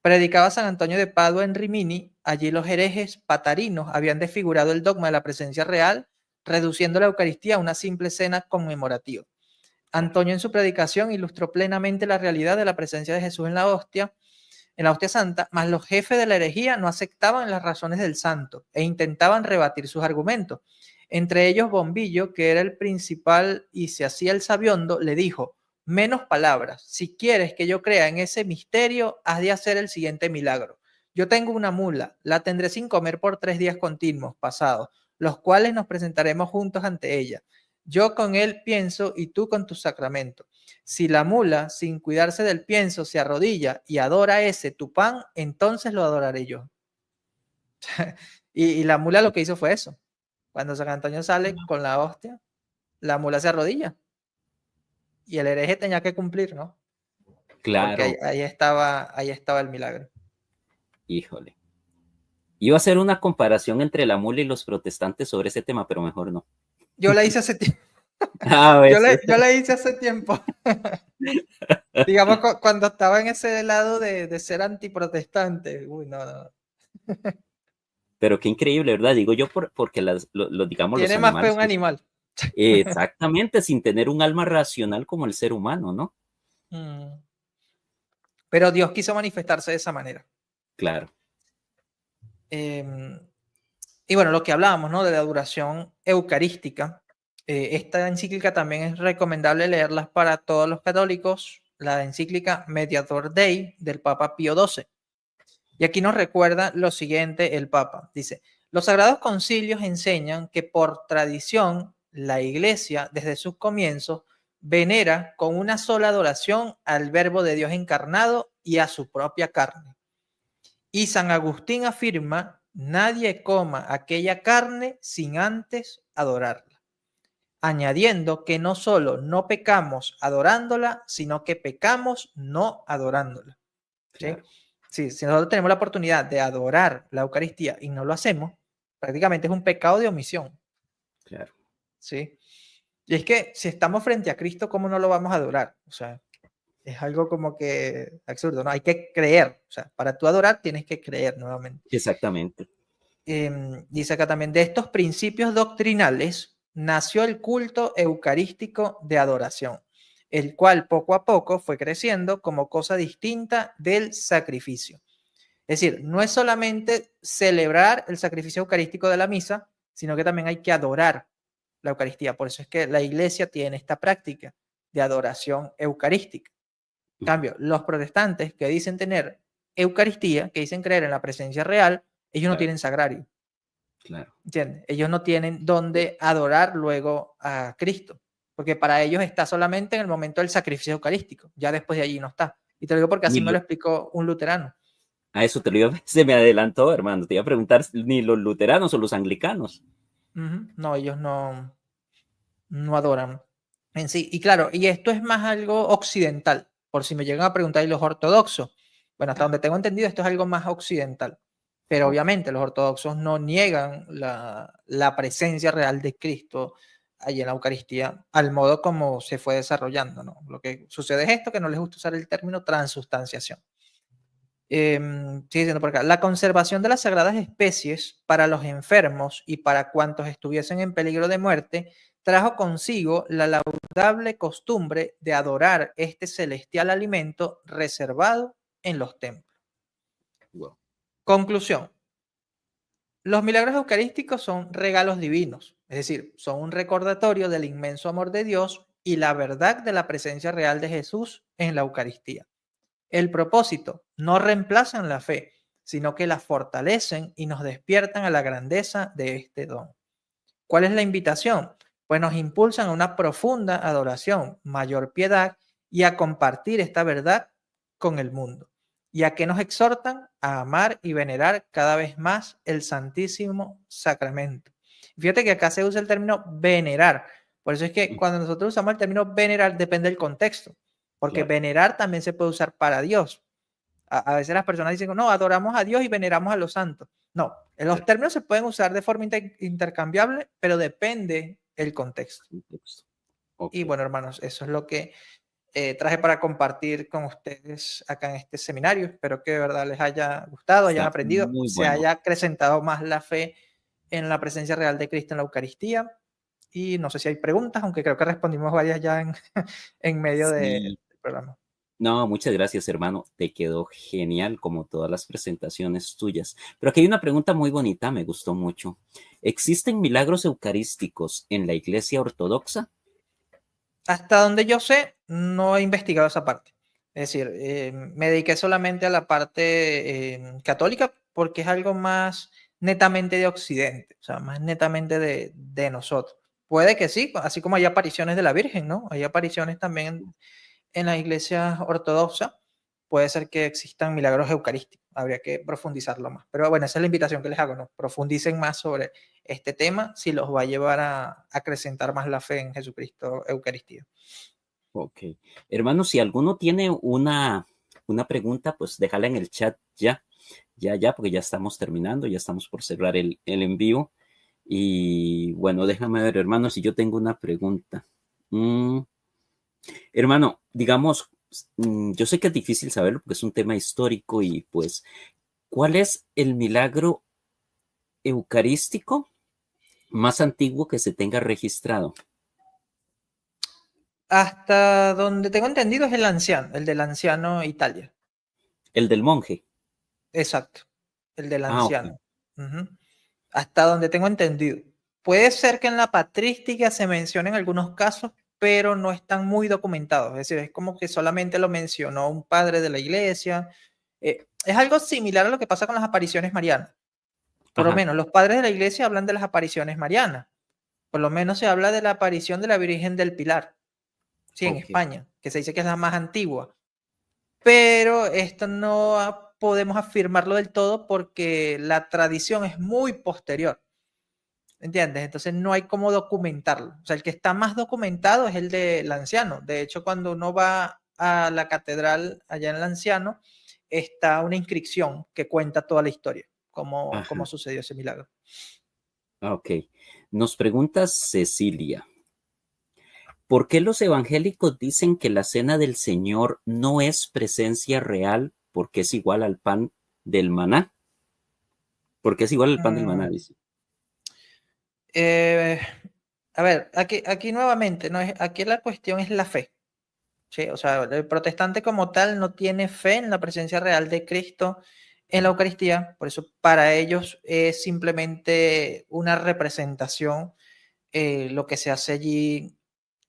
Predicaba San Antonio de Padua en Rimini, allí los herejes patarinos habían desfigurado el dogma de la presencia real, reduciendo la Eucaristía a una simple cena conmemorativa. Claro. Antonio en su predicación ilustró plenamente la realidad de la presencia de Jesús en la hostia santa, mas los jefes de la herejía no aceptaban las razones del santo e intentaban rebatir sus argumentos. Entre ellos Bombillo, que era el principal y se hacía el sabiondo, le dijo, menos palabras, si quieres que yo crea en ese misterio, has de hacer el siguiente milagro. Yo tengo una mula, la tendré sin comer por 3 días continuos pasados, los cuales nos presentaremos juntos ante ella. Yo con él pienso y tú con tu sacramento. Si la mula, sin cuidarse del pienso, se arrodilla y adora ese tu pan, entonces lo adoraré yo. y la mula lo que hizo fue eso. Cuando San Antonio sale con la hostia, la mula se arrodilla y el hereje tenía que cumplir, ¿no? Porque Claro, ahí estaba el milagro. híjole. Iba a hacer una comparación entre la mula y los protestantes sobre ese tema, pero mejor no. Yo la hice hace tiempo. A veces. Yo la hice hace tiempo. Digamos, cuando estaba en ese lado de ser antiprotestante. Uy, no, no. Pero qué increíble, ¿verdad? Digo yo porque digamos, los Tiene más fe animales, un animal. exactamente, sin tener un alma racional como el ser humano, ¿no? Mm. Pero Dios quiso manifestarse de esa manera. Claro. Y bueno, lo que hablábamos, ¿no? De la adoración eucarística. Esta encíclica también es recomendable leerla para todos los católicos, la encíclica Mediator Dei del Papa Pío XII. Y aquí nos recuerda lo siguiente el Papa. Dice, los sagrados concilios enseñan que por tradición la Iglesia, desde sus comienzos, venera con una sola adoración al Verbo de Dios encarnado y a su propia carne. Y San Agustín afirma, nadie coma aquella carne sin antes adorarla, añadiendo que no solo no pecamos adorándola, sino que pecamos no adorándola. ¿Sí? Claro, Sí, si nosotros tenemos la oportunidad de adorar la Eucaristía y no lo hacemos, prácticamente es un pecado de omisión. claro. ¿Sí? Y es que si estamos frente a Cristo, ¿cómo no lo vamos a adorar? O sea, es algo como que absurdo, ¿no? Hay que creer. O sea, para tú adorar tienes que creer nuevamente. Exactamente. Dice acá también, de estos principios doctrinales nació el culto eucarístico de adoración, el cual poco a poco fue creciendo como cosa distinta del sacrificio. Es decir, no es solamente celebrar el sacrificio eucarístico de la misa, sino que también hay que adorar la Eucaristía. Por eso es que la iglesia tiene esta práctica de adoración eucarística. En cambio, los protestantes que dicen tener Eucaristía, que dicen creer en la presencia real, ellos no Claro, tienen sagrario. claro. ¿Entiendes? Ellos no tienen dónde adorar luego a Cristo, porque para ellos está solamente en el momento del sacrificio eucarístico, ya después de allí no está. Y te lo digo porque Ni así me lo- lo explicó un luterano. a eso te lo iba, se me adelantó, hermano. Te iba a preguntar ni los luteranos o los anglicanos. No, ellos no adoran en sí. Y claro, y esto es más algo occidental, por si me llegan a preguntar, y los ortodoxos. Bueno, hasta donde tengo entendido, esto es algo más occidental. Pero Ok, obviamente los ortodoxos no niegan la presencia real de Cristo allí en la Eucaristía, al modo como se fue desarrollando, ¿no? Lo que sucede es esto, que no les gusta usar el término transustanciación. Sigue diciendo por acá, la conservación de las sagradas especies para los enfermos y para cuantos estuviesen en peligro de muerte trajo consigo la laudable costumbre de adorar este celestial alimento reservado en los templos. wow. Conclusión. Los milagros eucarísticos son regalos divinos, es decir, son un recordatorio del inmenso amor de Dios y la verdad de la presencia real de Jesús en la Eucaristía. El propósito, no reemplazan la fe, sino que la fortalecen y nos despiertan a la grandeza de este don. ¿Cuál es la invitación? Pues nos impulsan a una profunda adoración, mayor piedad y a compartir esta verdad con el mundo. Y a que nos exhortan a amar y venerar cada vez más el Santísimo Sacramento. Fíjate que acá se usa el término venerar. Por eso es que Mm, cuando nosotros usamos el término venerar depende del contexto. Porque claro, venerar también se puede usar para Dios. A veces las personas dicen, no, adoramos a Dios y veneramos a los santos. No, los claro. términos se pueden usar de forma intercambiable, pero depende el contexto. Contexto. Ok, Y bueno, hermanos, eso es lo que traje para compartir con ustedes acá en este seminario. Espero que de verdad les haya gustado, hayan está aprendido, muy se bueno. haya acrecentado más la fe en la presencia real de Cristo en la Eucaristía. Y no sé si hay preguntas, aunque creo que respondimos varias ya en medio del Sí, programa. no, muchas gracias, hermano. Te quedó genial como todas las presentaciones tuyas. Pero aquí hay una pregunta muy bonita, me gustó mucho. ¿Existen milagros eucarísticos en la Iglesia Ortodoxa? Hasta donde yo sé, no he investigado esa parte. Es decir, me dediqué solamente a la parte católica porque es algo más netamente de Occidente, o sea, más netamente de nosotros. Puede que sí, así como hay apariciones de la Virgen, ¿no? Hay apariciones también en las iglesias ortodoxas, puede ser que existan milagros eucarísticos. Habría que profundizarlo más. Pero bueno, esa es la invitación que les hago, ¿no? Profundicen más sobre este tema si los va a llevar a acrecentar más la fe en Jesucristo Eucaristía. Ok. Hermano, si alguno tiene una pregunta, pues déjala en el chat ya, porque ya estamos terminando, ya estamos por cerrar el envío. Y bueno, déjame ver, hermano, si yo tengo una pregunta. Mm, hermano, digamos, yo sé que es difícil saberlo porque es un tema histórico y pues, ¿cuál es el milagro eucarístico más antiguo que se tenga registrado? Hasta donde tengo entendido es el del anciano Italia. El del monje. Exacto, el del Ah, ok. anciano. Ujú. Hasta donde tengo entendido. Puede ser que en la patrística se mencionen algunos casos, pero no están muy documentados. Es decir, es como que solamente lo mencionó un padre de la iglesia. Es algo similar a lo que pasa con las apariciones marianas. Por lo Ajá. menos los padres de la iglesia hablan de las apariciones marianas. Por lo menos se habla de la aparición de la Virgen del Pilar, sí, en Ok. España, que se dice que es la más antigua. Pero esto no podemos afirmarlo del todo porque la tradición es muy posterior. ¿Entiendes? Entonces no hay cómo documentarlo. O sea, el que está más documentado es el del anciano. De hecho, cuando uno va a la catedral allá en el anciano, está una inscripción que cuenta toda la historia, cómo Ajá. sucedió ese milagro. Ah, ok. Nos pregunta Cecilia, ¿por qué los evangélicos dicen que la cena del Señor no es presencia real porque es igual al pan del maná? Porque es igual al pan del maná, Mm, dice. eh, a ver, aquí nuevamente, no es, aquí la cuestión es la fe. ¿Sí? O sea, el protestante como tal no tiene fe en la presencia real de Cristo en la Eucaristía, por eso para ellos es simplemente una representación lo que se hace allí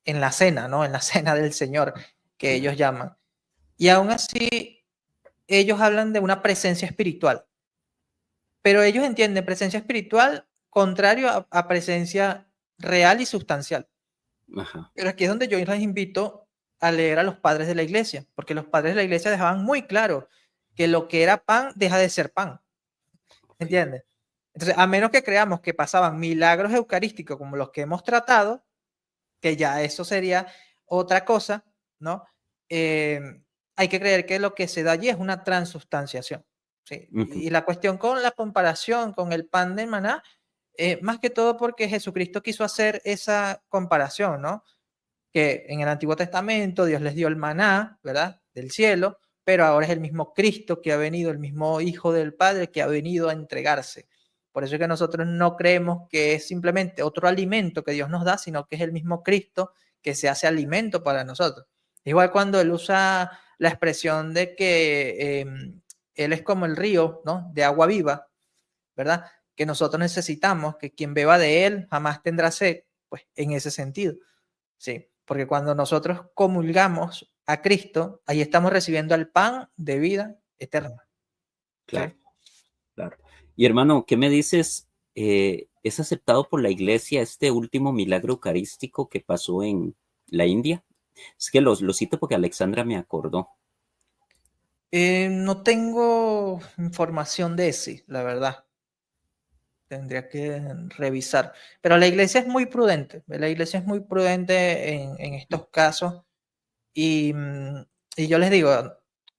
en la cena, ¿no? En la cena del Señor, que Claro. ellos llaman. Y aún así, ellos hablan de una presencia espiritual, pero ellos entienden presencia espiritual contrario a presencia real y sustancial. Ajá. Pero aquí es donde yo les invito a leer a los padres de la iglesia, porque los padres de la iglesia dejaban muy claro que lo que era pan deja de ser pan, Ok. ¿entiendes? Entonces, a menos que creamos que pasaban milagros eucarísticos como los que hemos tratado, que ya eso sería otra cosa, ¿no? hay que creer que lo que se da allí es una transubstanciación. ¿Sí? Ujú. Y la cuestión con la comparación con el pan de maná, más que todo porque Jesucristo quiso hacer esa comparación, ¿no? Que en el Antiguo Testamento Dios les dio el maná, ¿verdad? Del cielo, pero ahora es el mismo Cristo que ha venido, el mismo Hijo del Padre que ha venido a entregarse. Por eso es que nosotros no creemos que es simplemente otro alimento que Dios nos da, sino que es el mismo Cristo que se hace alimento para nosotros. Igual cuando él usa la expresión de que él es como el río, ¿no? De agua viva, ¿verdad? Que nosotros necesitamos que quien beba de él jamás tendrá sed, pues en ese sentido. Sí, porque cuando nosotros comulgamos a Cristo, ahí estamos recibiendo el pan de vida eterna. ¿Sí? Claro, claro. Y hermano, ¿qué me dices? ¿Es aceptado por la iglesia este último milagro eucarístico que pasó en la India? Es que lo cito porque Alexandra me acordó. No tengo información de ese, la verdad. Tendría que revisar. Pero la iglesia es muy prudente. La iglesia es muy prudente en estos casos. Y, y yo les digo,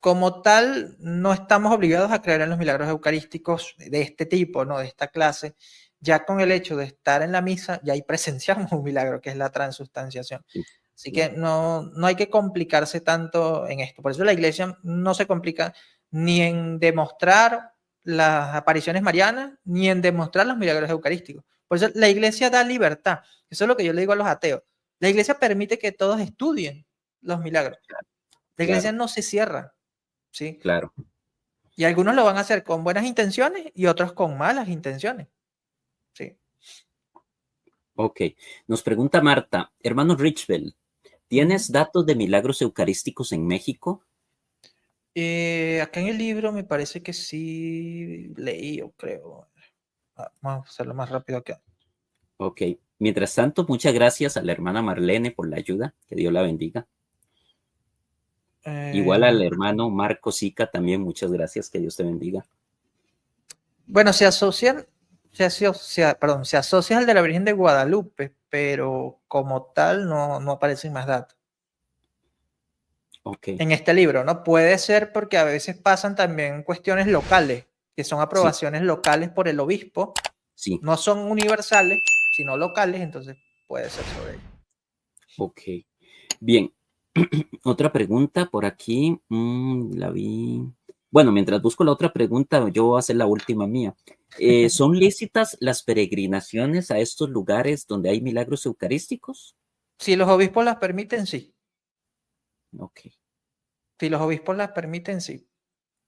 como tal, no estamos obligados a creer en los milagros eucarísticos de este tipo, ¿no? De esta clase. Ya con el hecho de estar en la misa, ya ahí presenciamos un milagro, que es la transustanciación. Sí, Así que claro, no hay que complicarse tanto en esto. Por eso la iglesia no se complica ni en demostrar las apariciones marianas, ni en demostrar los milagros eucarísticos. Por eso la iglesia da libertad. Eso es lo que yo le digo a los ateos. La iglesia permite que todos estudien los milagros. La iglesia claro, no se cierra, ¿sí? claro. Y algunos lo van a hacer con buenas intenciones y otros con malas intenciones, ¿sí? Ok. Nos pregunta Marta, hermano Richbell, Uh -huh. ¿tienes datos de milagros eucarísticos en México? Acá en el libro me parece que sí leí, yo creo. Vamos a hacerlo más rápido acá. Ok. Mientras tanto, muchas gracias a la hermana Marlene por la ayuda. Que Dios la bendiga. Igual al hermano Marco Sica también, muchas gracias. Que Dios te bendiga. Bueno, se asocia al de la Virgen de Guadalupe, pero como tal no aparecen más datos. Ok. En este libro, ¿no? Puede ser porque a veces pasan también cuestiones locales, que son Sí, aprobaciones locales por el obispo, sí. no son universales, sino locales, entonces puede ser sobre ello. Ok. Bien. Otra pregunta por aquí. La vi. Bueno, mientras busco la otra pregunta, yo voy a hacer la última mía. ¿Son lícitas las peregrinaciones a estos lugares donde hay milagros eucarísticos? Si los obispos las permiten, sí. Ok, Si los obispos las permiten, sí.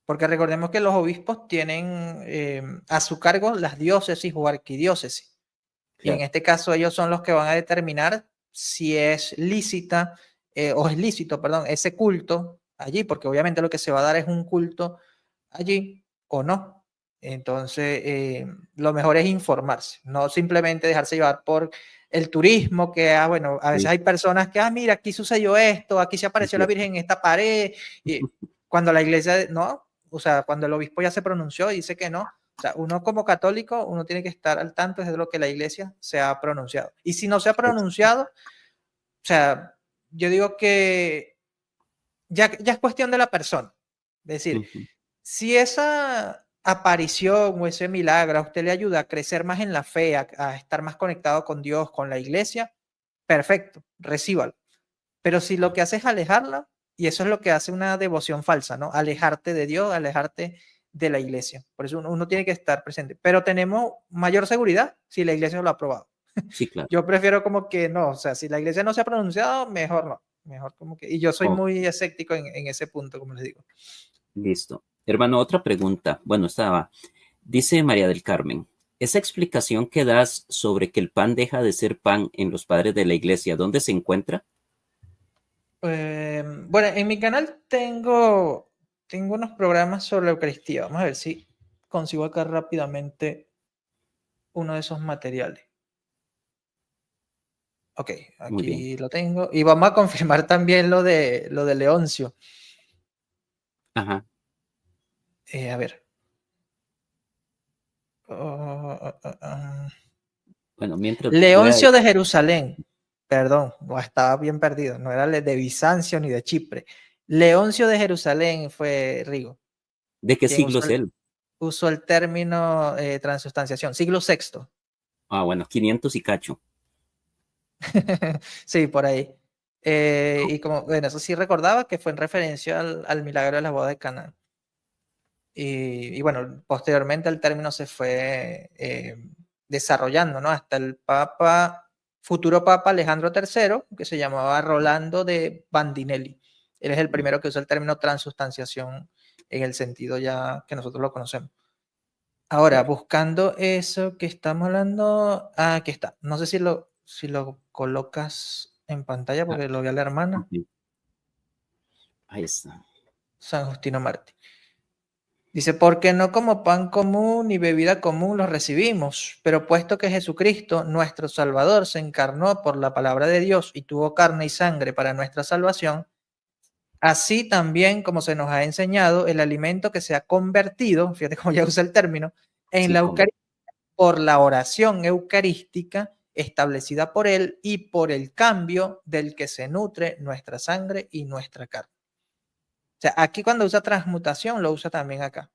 Porque recordemos que los obispos tienen a su cargo las diócesis o arquidiócesis. Y en claro. este caso ellos son los que van a determinar si es lícita o es lícito, perdón, ese culto allí, porque obviamente lo que se va a dar es un culto allí o no. Entonces, lo mejor es informarse, no simplemente dejarse llevar por el turismo, que, bueno, a veces Sí, hay personas que, mira, aquí sucedió esto, aquí se es apareció la cierto. Virgen en esta pared, y cuando la iglesia, no, o sea, cuando el obispo ya se pronunció y dice que no, o sea, uno como católico, uno tiene que estar al tanto de lo que la iglesia se ha pronunciado. Y si no se ha pronunciado, o sea, yo digo que ya es cuestión de la persona. Es decir, Ujú. si esa aparición o ese milagro a usted le ayuda a crecer más en la fe, a estar más conectado con Dios, con la iglesia, perfecto, recíbalo. Pero si lo que hace es alejarla, y eso es lo que hace una devoción falsa, ¿no? Alejarte de Dios, alejarte de la iglesia. Por eso uno tiene que estar presente. Pero tenemos mayor seguridad si la iglesia lo ha aprobado. Sí, claro. Yo prefiero como que no, o sea, si la iglesia no se ha pronunciado, mejor no. Mejor como que, y yo soy Ok, muy escéptico en ese punto, como les digo. listo. Hermano, otra pregunta. Bueno, estaba. Dice María del Carmen, esa explicación que das sobre que el pan deja de ser pan en los padres de la iglesia, ¿dónde se encuentra? Bueno, en mi canal tengo unos programas sobre la Eucaristía. Vamos a ver si consigo acá rápidamente uno de esos materiales. Ok, Muy bien. aquí lo tengo. Y vamos a confirmar también lo de Leoncio. Ajá. A ver. Oh. Bueno, mientras voy a... Leoncio de Jerusalén. Perdón, estaba bien perdido. No era de Bizancio ni de Chipre. Leoncio de Jerusalén fue Rigo, ¿De qué quien siglo es él? usó el término transustanciación, siglo sexto. Ah, bueno, 500 y cacho. Sí, por ahí. Y como, bueno, eso sí recordaba que fue en referencia al milagro de la boda de Cana. Y bueno, posteriormente el término se fue desarrollando, ¿no? Hasta el futuro Papa Alejandro III, que se llamaba Rolando de Bandinelli. Él es el primero que usa el término transustanciación en el sentido ya que nosotros lo conocemos. Ahora, Claro. buscando eso que estamos hablando, aquí está. No sé si lo colocas en pantalla Ah, porque lo vi a la hermana, ok. Ahí está. San Justino Mártir. Dice, porque no como pan común ni bebida común los recibimos, pero puesto que Jesucristo, nuestro Salvador, se encarnó por la palabra de Dios y tuvo carne y sangre para nuestra salvación, así también como se nos ha enseñado el alimento que se ha convertido, fíjate cómo ya usa el término, en Sí, la conver- Eucaristía por la oración eucarística establecida por Él y por el cambio del que se nutre nuestra sangre y nuestra carne. O sea, aquí cuando usa transmutación, lo usa también acá,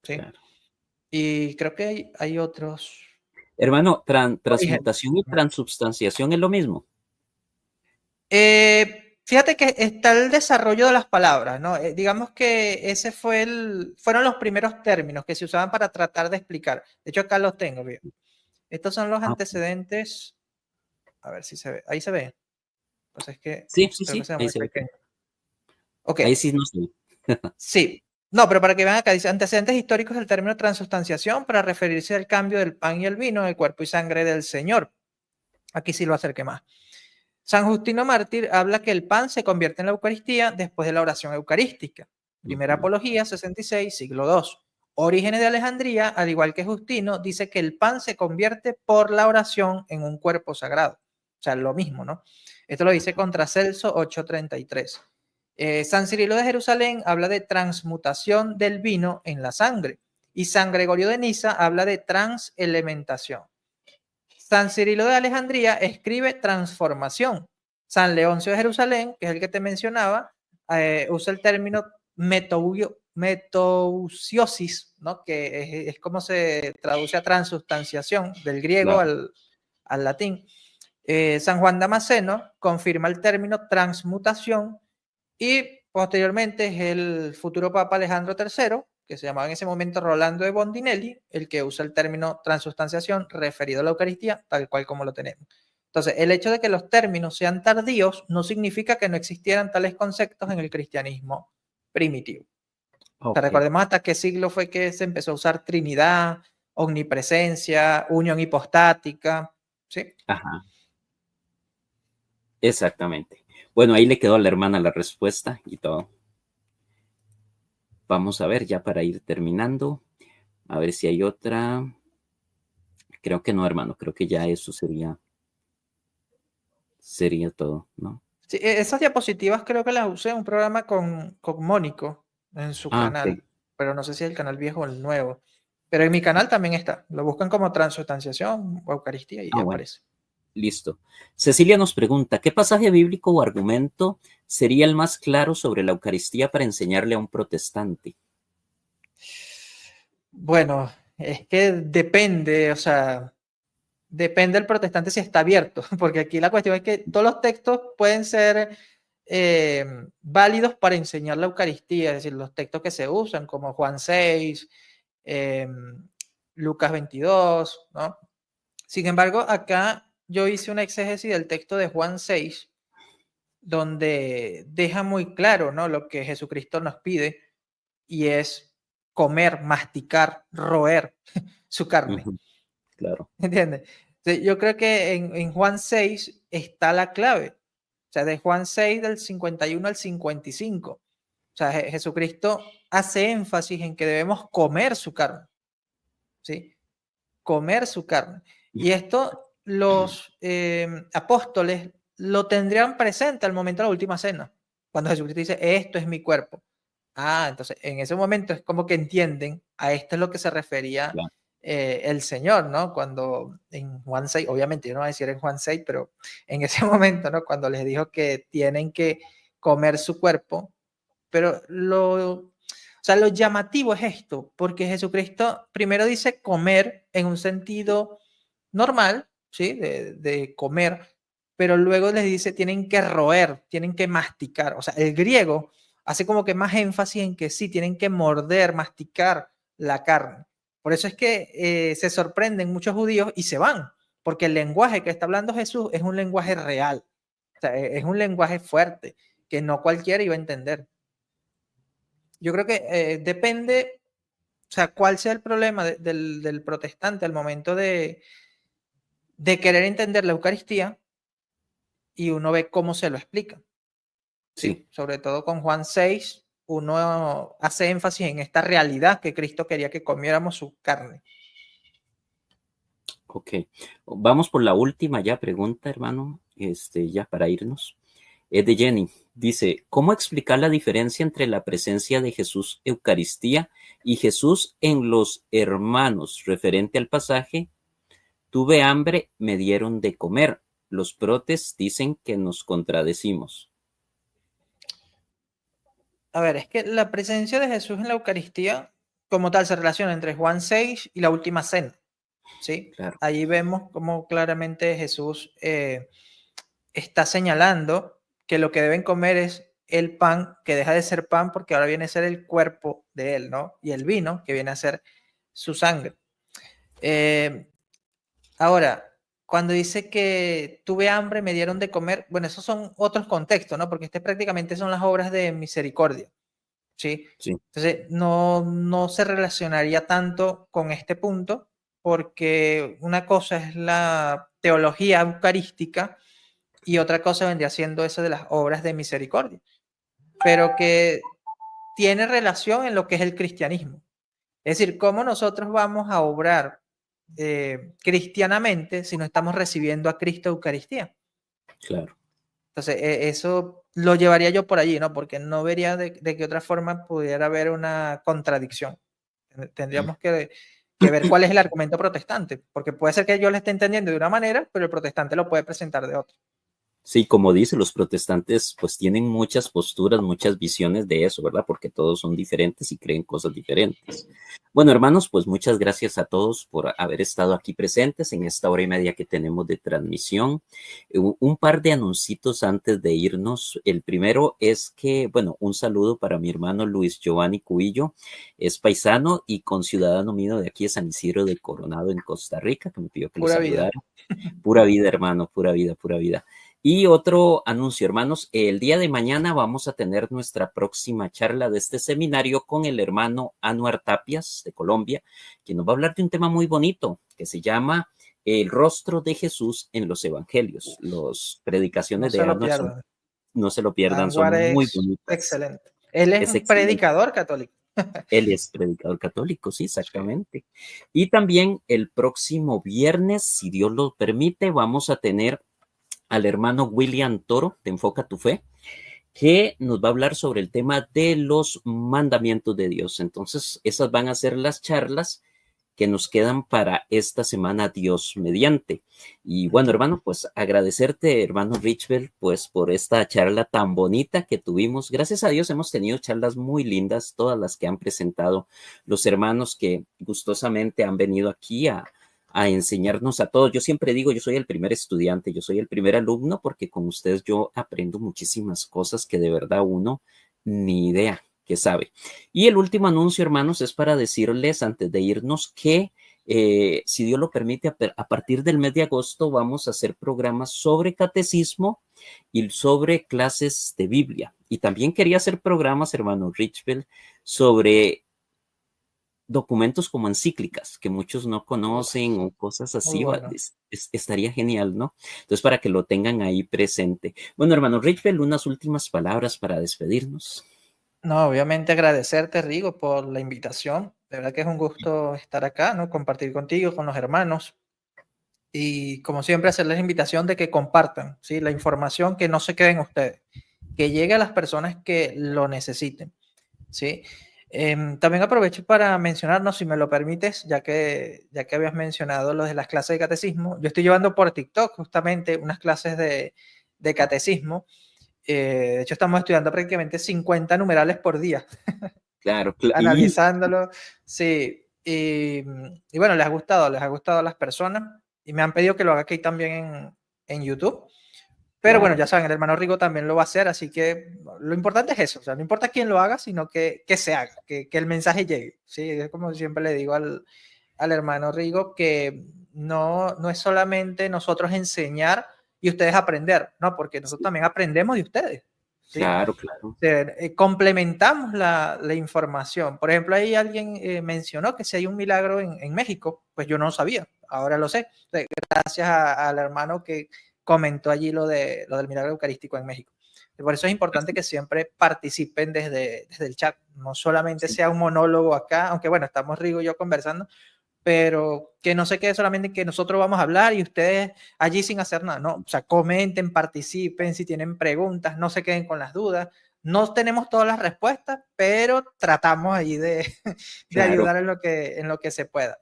¿sí? claro. Y creo que hay otros Hermano, orígenes. transmutación y transubstanciación es lo mismo. Fíjate que está el desarrollo de las palabras, ¿no? Digamos que ese fueron los primeros términos que se usaban para tratar de explicar. De hecho, acá los tengo, bien. Estos son los Ah, antecedentes. A ver si se ve. Ahí se ve. Pues es que sí, sí, creo que sí, se ve ahí muy se ve. pequeño. Ok, Ahí sí no sé. sí. No, pero para que vean acá, dice antecedentes históricos del término transustanciación para referirse al cambio del pan y el vino en el cuerpo y sangre del Señor. Aquí sí lo acerqué más. San Justino Mártir habla que el pan se convierte en la Eucaristía después de la oración eucarística. Primera Ujú. Apología, 66, siglo II. Orígenes de Alejandría, al igual que Justino, dice que el pan se convierte por la oración en un cuerpo sagrado. O sea, lo mismo, ¿no? Esto lo dice contra Celso 833. San Cirilo de Jerusalén habla de transmutación del vino en la sangre. Y San Gregorio de Niza habla de transelementación. San Cirilo de Alejandría escribe transformación. San Leoncio de Jerusalén, que es el que te mencionaba, usa el término metousiosis, ¿no? Que es como se traduce a transustanciación del griego Claro. al latín. San Juan Damasceno confirma el término transmutación y posteriormente es el futuro Papa Alejandro III, que se llamaba en ese momento Rolando de Bondinelli, el que usa el término transustanciación referido a la Eucaristía, tal cual como lo tenemos. Entonces, el hecho de que los términos sean tardíos no significa que no existieran tales conceptos en el cristianismo primitivo. O sea, Ok. recordemos hasta qué siglo fue que se empezó a usar Trinidad, omnipresencia, unión hipostática, ¿sí? Ajá, exactamente. Bueno, ahí le quedó a la hermana la respuesta y todo. Vamos a ver ya para ir terminando. A ver si hay otra. Creo que no, hermano. Creo que ya eso sería todo, ¿no? Sí, esas diapositivas creo que las usé en un programa con Mónico en su Ah, ok. canal, pero no sé si es el canal viejo o el nuevo. Pero en mi canal también está. Lo buscan como transustanciación o Eucaristía y Ah, bueno. aparece. Listo. Cecilia nos pregunta, ¿qué pasaje bíblico o argumento sería el más claro sobre la Eucaristía para enseñarle a un protestante? Bueno, es que depende, o sea, depende del protestante si está abierto, porque aquí la cuestión es que todos los textos pueden ser válidos para enseñar la Eucaristía, es decir, los textos que se usan como Juan 6, eh, Lucas 22, ¿no? Sin embargo, acá yo hice una exégesis del texto de Juan 6, donde deja muy claro, ¿no? Lo que Jesucristo nos pide y es comer, masticar, roer su carne. Ujú, claro. ¿Entiendes? Yo creo que en Juan 6 está la clave. O sea, de Juan 6 del 51 al 55. O sea, Jesucristo hace énfasis en que debemos comer su carne, ¿sí? Comer su carne. Y esto los apóstoles lo tendrían presente al momento de la última cena, cuando Jesucristo dice, esto es mi cuerpo. Ah, entonces en ese momento es como que entienden a esto es lo que se refería Claro. el Señor, ¿no? Cuando en Juan 6, obviamente yo no voy a decir en Juan 6, pero en ese momento, ¿no? Cuando les dijo que tienen que comer su cuerpo, pero o sea, lo llamativo es esto, porque Jesucristo primero dice comer en un sentido normal, ¿sí? De comer, pero luego les dice tienen que roer, tienen que masticar. O sea, el griego hace como que más énfasis en que sí, tienen que morder, masticar la carne. Por eso es que se sorprenden muchos judíos y se van, porque el lenguaje que está hablando Jesús es un lenguaje real, o sea, es un lenguaje fuerte que no cualquiera iba a entender. Yo creo que depende, o sea, cuál sea el problema del protestante al momento de querer entender la Eucaristía y uno ve cómo se lo explica. Sí. ¿Sí? Sobre todo con Juan 6, uno hace énfasis en esta realidad que Cristo quería que comiéramos su carne. Ok. Vamos por la última ya pregunta, hermano, ya para irnos. Es de Jenny. Dice, ¿cómo explicar la diferencia entre la presencia de Jesús Eucaristía y Jesús en los hermanos? Referente al pasaje, tuve hambre, me dieron de comer. Los protes dicen que nos contradecimos. A ver, es que la presencia de Jesús en la Eucaristía, como tal, se relaciona entre Juan 6 y la última cena. ¿Sí? Claro. Allí vemos cómo claramente Jesús está señalando que lo que deben comer es el pan, que deja de ser pan porque ahora viene a ser el cuerpo de él, ¿no? Y el vino, que viene a ser su sangre. Ahora, cuando dice que tuve hambre, me dieron de comer, bueno, esos son otros contextos, ¿no? Porque este prácticamente son las obras de misericordia, ¿sí? Sí. Entonces, no se relacionaría tanto con este punto, porque una cosa es la teología eucarística y otra cosa vendría siendo eso de las obras de misericordia, pero que tiene relación en lo que es el cristianismo. Es decir, cómo nosotros vamos a obrar cristianamente si no estamos recibiendo a Cristo Eucaristía. Claro. Entonces, eso lo llevaría yo por allí, ¿no? Porque no vería de qué otra forma pudiera haber una contradicción. Tendríamos que ver cuál es el argumento protestante, porque puede ser que yo lo esté entendiendo de una manera, pero el protestante lo puede presentar de otra. Sí, como dice, los protestantes pues tienen muchas posturas, muchas visiones de eso, ¿verdad? Porque todos son diferentes y creen cosas diferentes. Bueno, hermanos, pues muchas gracias a todos por haber estado aquí presentes en esta hora y media que tenemos de transmisión. Un par de anuncios antes de irnos. El primero es que, bueno, un saludo para mi hermano Luis Giovanni Cubillo, es paisano y conciudadano mío de aquí de San Isidro de Coronado en Costa Rica, que me pidió que lo Pura vida. saludara. Pura vida, hermano, pura vida, pura vida. Y otro anuncio, hermanos, el día de mañana vamos a tener nuestra próxima charla de este seminario con el hermano Anuar Tapias de Colombia, quien nos va a hablar de un tema muy bonito que se llama El rostro de Jesús en los evangelios. Las No predicaciones de se lo Anuar son, pierdan. no se lo pierdan, son Anwar muy es bonitas. excelente. Él es Es un excelente. predicador católico. Él es predicador católico, sí, Sí. exactamente. Y también el próximo viernes, si Dios lo permite, vamos a tener al hermano William Toro de Enfoca tu Fe, que nos va a hablar sobre el tema de los mandamientos de Dios. Entonces, esas van a ser las charlas que nos quedan para esta semana, Dios mediante. Y bueno, hermano, pues agradecerte, hermano Richbel, pues por esta charla tan bonita que tuvimos. Gracias a Dios hemos tenido charlas muy lindas, todas las que han presentado los hermanos que gustosamente han venido aquí a enseñarnos a todos. Yo siempre digo, yo soy el primer estudiante, yo soy el primer alumno, porque con ustedes yo aprendo muchísimas cosas que de verdad uno ni idea que sabe. Y el último anuncio, hermanos, es para decirles antes de irnos que si Dios lo permite, a partir del mes de agosto vamos a hacer programas sobre catecismo y sobre clases de Biblia. Y también quería hacer programas, hermano Richfield, sobre documentos como encíclicas que muchos no conocen o cosas Muy así, bueno. estaría genial, ¿no? Entonces, para que lo tengan ahí presente. Bueno, hermano Richfield, unas últimas palabras para despedirnos. No, obviamente agradecerte, Rigo, por la invitación. De verdad que es un gusto estar acá, ¿no? Compartir contigo, con los hermanos. Y como siempre, hacerles la invitación de que compartan, ¿sí? La información, que no se queden ustedes, que llegue a las personas que lo necesiten, ¿sí? También aprovecho para mencionarnos, si me lo permites, ya que habías mencionado lo de las clases de catecismo. Yo estoy llevando por TikTok justamente unas clases de catecismo. De hecho, estamos estudiando prácticamente 50 numerales por día. Claro, Analizándolo, sí. Y bueno, les ha gustado a las personas y me han pedido que lo haga aquí también en YouTube. Pero bueno, claro, ya saben, el hermano Rigo también lo va a hacer, así que lo importante es eso, o sea, no importa quién lo haga, sino que se haga, que el mensaje llegue. Sí, es como siempre le digo al hermano Rigo, que no es solamente nosotros enseñar y ustedes aprender, ¿no? Porque nosotros sí, también aprendemos de ustedes, ¿sí? claro, claro. Complementamos la información. Por ejemplo, ahí alguien mencionó que si hay un milagro en México, pues yo no lo sabía, ahora lo sé. Gracias al hermano que comentó allí lo del milagro eucarístico en México. Por eso es importante que siempre participen desde el chat, no solamente Sí, sea un monólogo acá, aunque bueno, estamos Rigo y yo conversando, pero que no se quede solamente en que nosotros vamos a hablar y ustedes allí sin hacer nada, no, o sea, comenten, participen, si tienen preguntas, no se queden con las dudas. No tenemos todas las respuestas, pero tratamos ahí de claro, ayudar en lo que se pueda.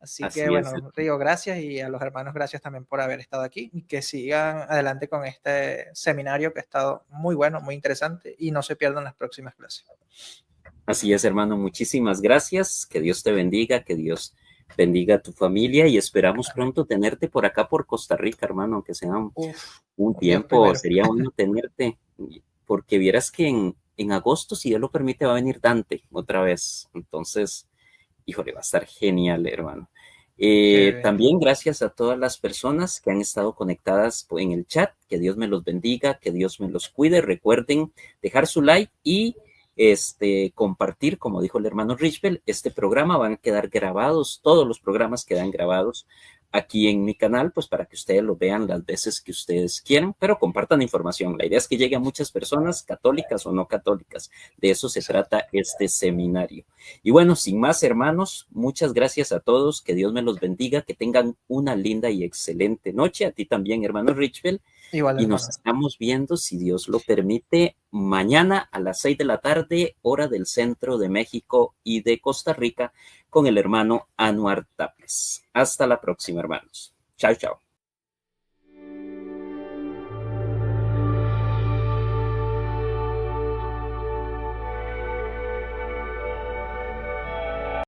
Así que así es. bueno, Río, gracias y a los hermanos, gracias también por haber estado aquí y que sigan adelante con este seminario que ha estado muy bueno, muy interesante y no se pierdan las próximas clases. Así es, hermano. Muchísimas gracias. Que Dios te bendiga, que Dios bendiga a tu familia y esperamos Amén. pronto tenerte por acá, por Costa Rica, hermano, aunque sea Uf, un Dios tiempo, primero. sería bueno tenerte, porque vieras que en agosto, si Dios lo permite, va a venir Dante otra vez. Entonces, híjole, va a estar genial, hermano. Qué bien. También gracias a todas las personas que han estado conectadas en el chat. Que Dios me los bendiga, que Dios me los cuide. Recuerden dejar su like y compartir, como dijo el hermano Richbel, este programa. Van a quedar grabados, todos los programas quedan grabados aquí en mi canal, pues para que ustedes lo vean las veces que ustedes quieran, pero compartan información. La idea es que llegue a muchas personas, católicas o no católicas. De eso se Exacto. trata este seminario. Y bueno, sin más, hermanos, muchas gracias a todos, que Dios me los bendiga, que tengan una linda y excelente noche, a ti también, hermano Richbel, Igual, y nos hermano. estamos viendo, si Dios lo permite, mañana a las 6 de la tarde, hora del centro de México y de Costa Rica, con el hermano Anuar Taples. Hasta la próxima, hermanos. Chao, chao.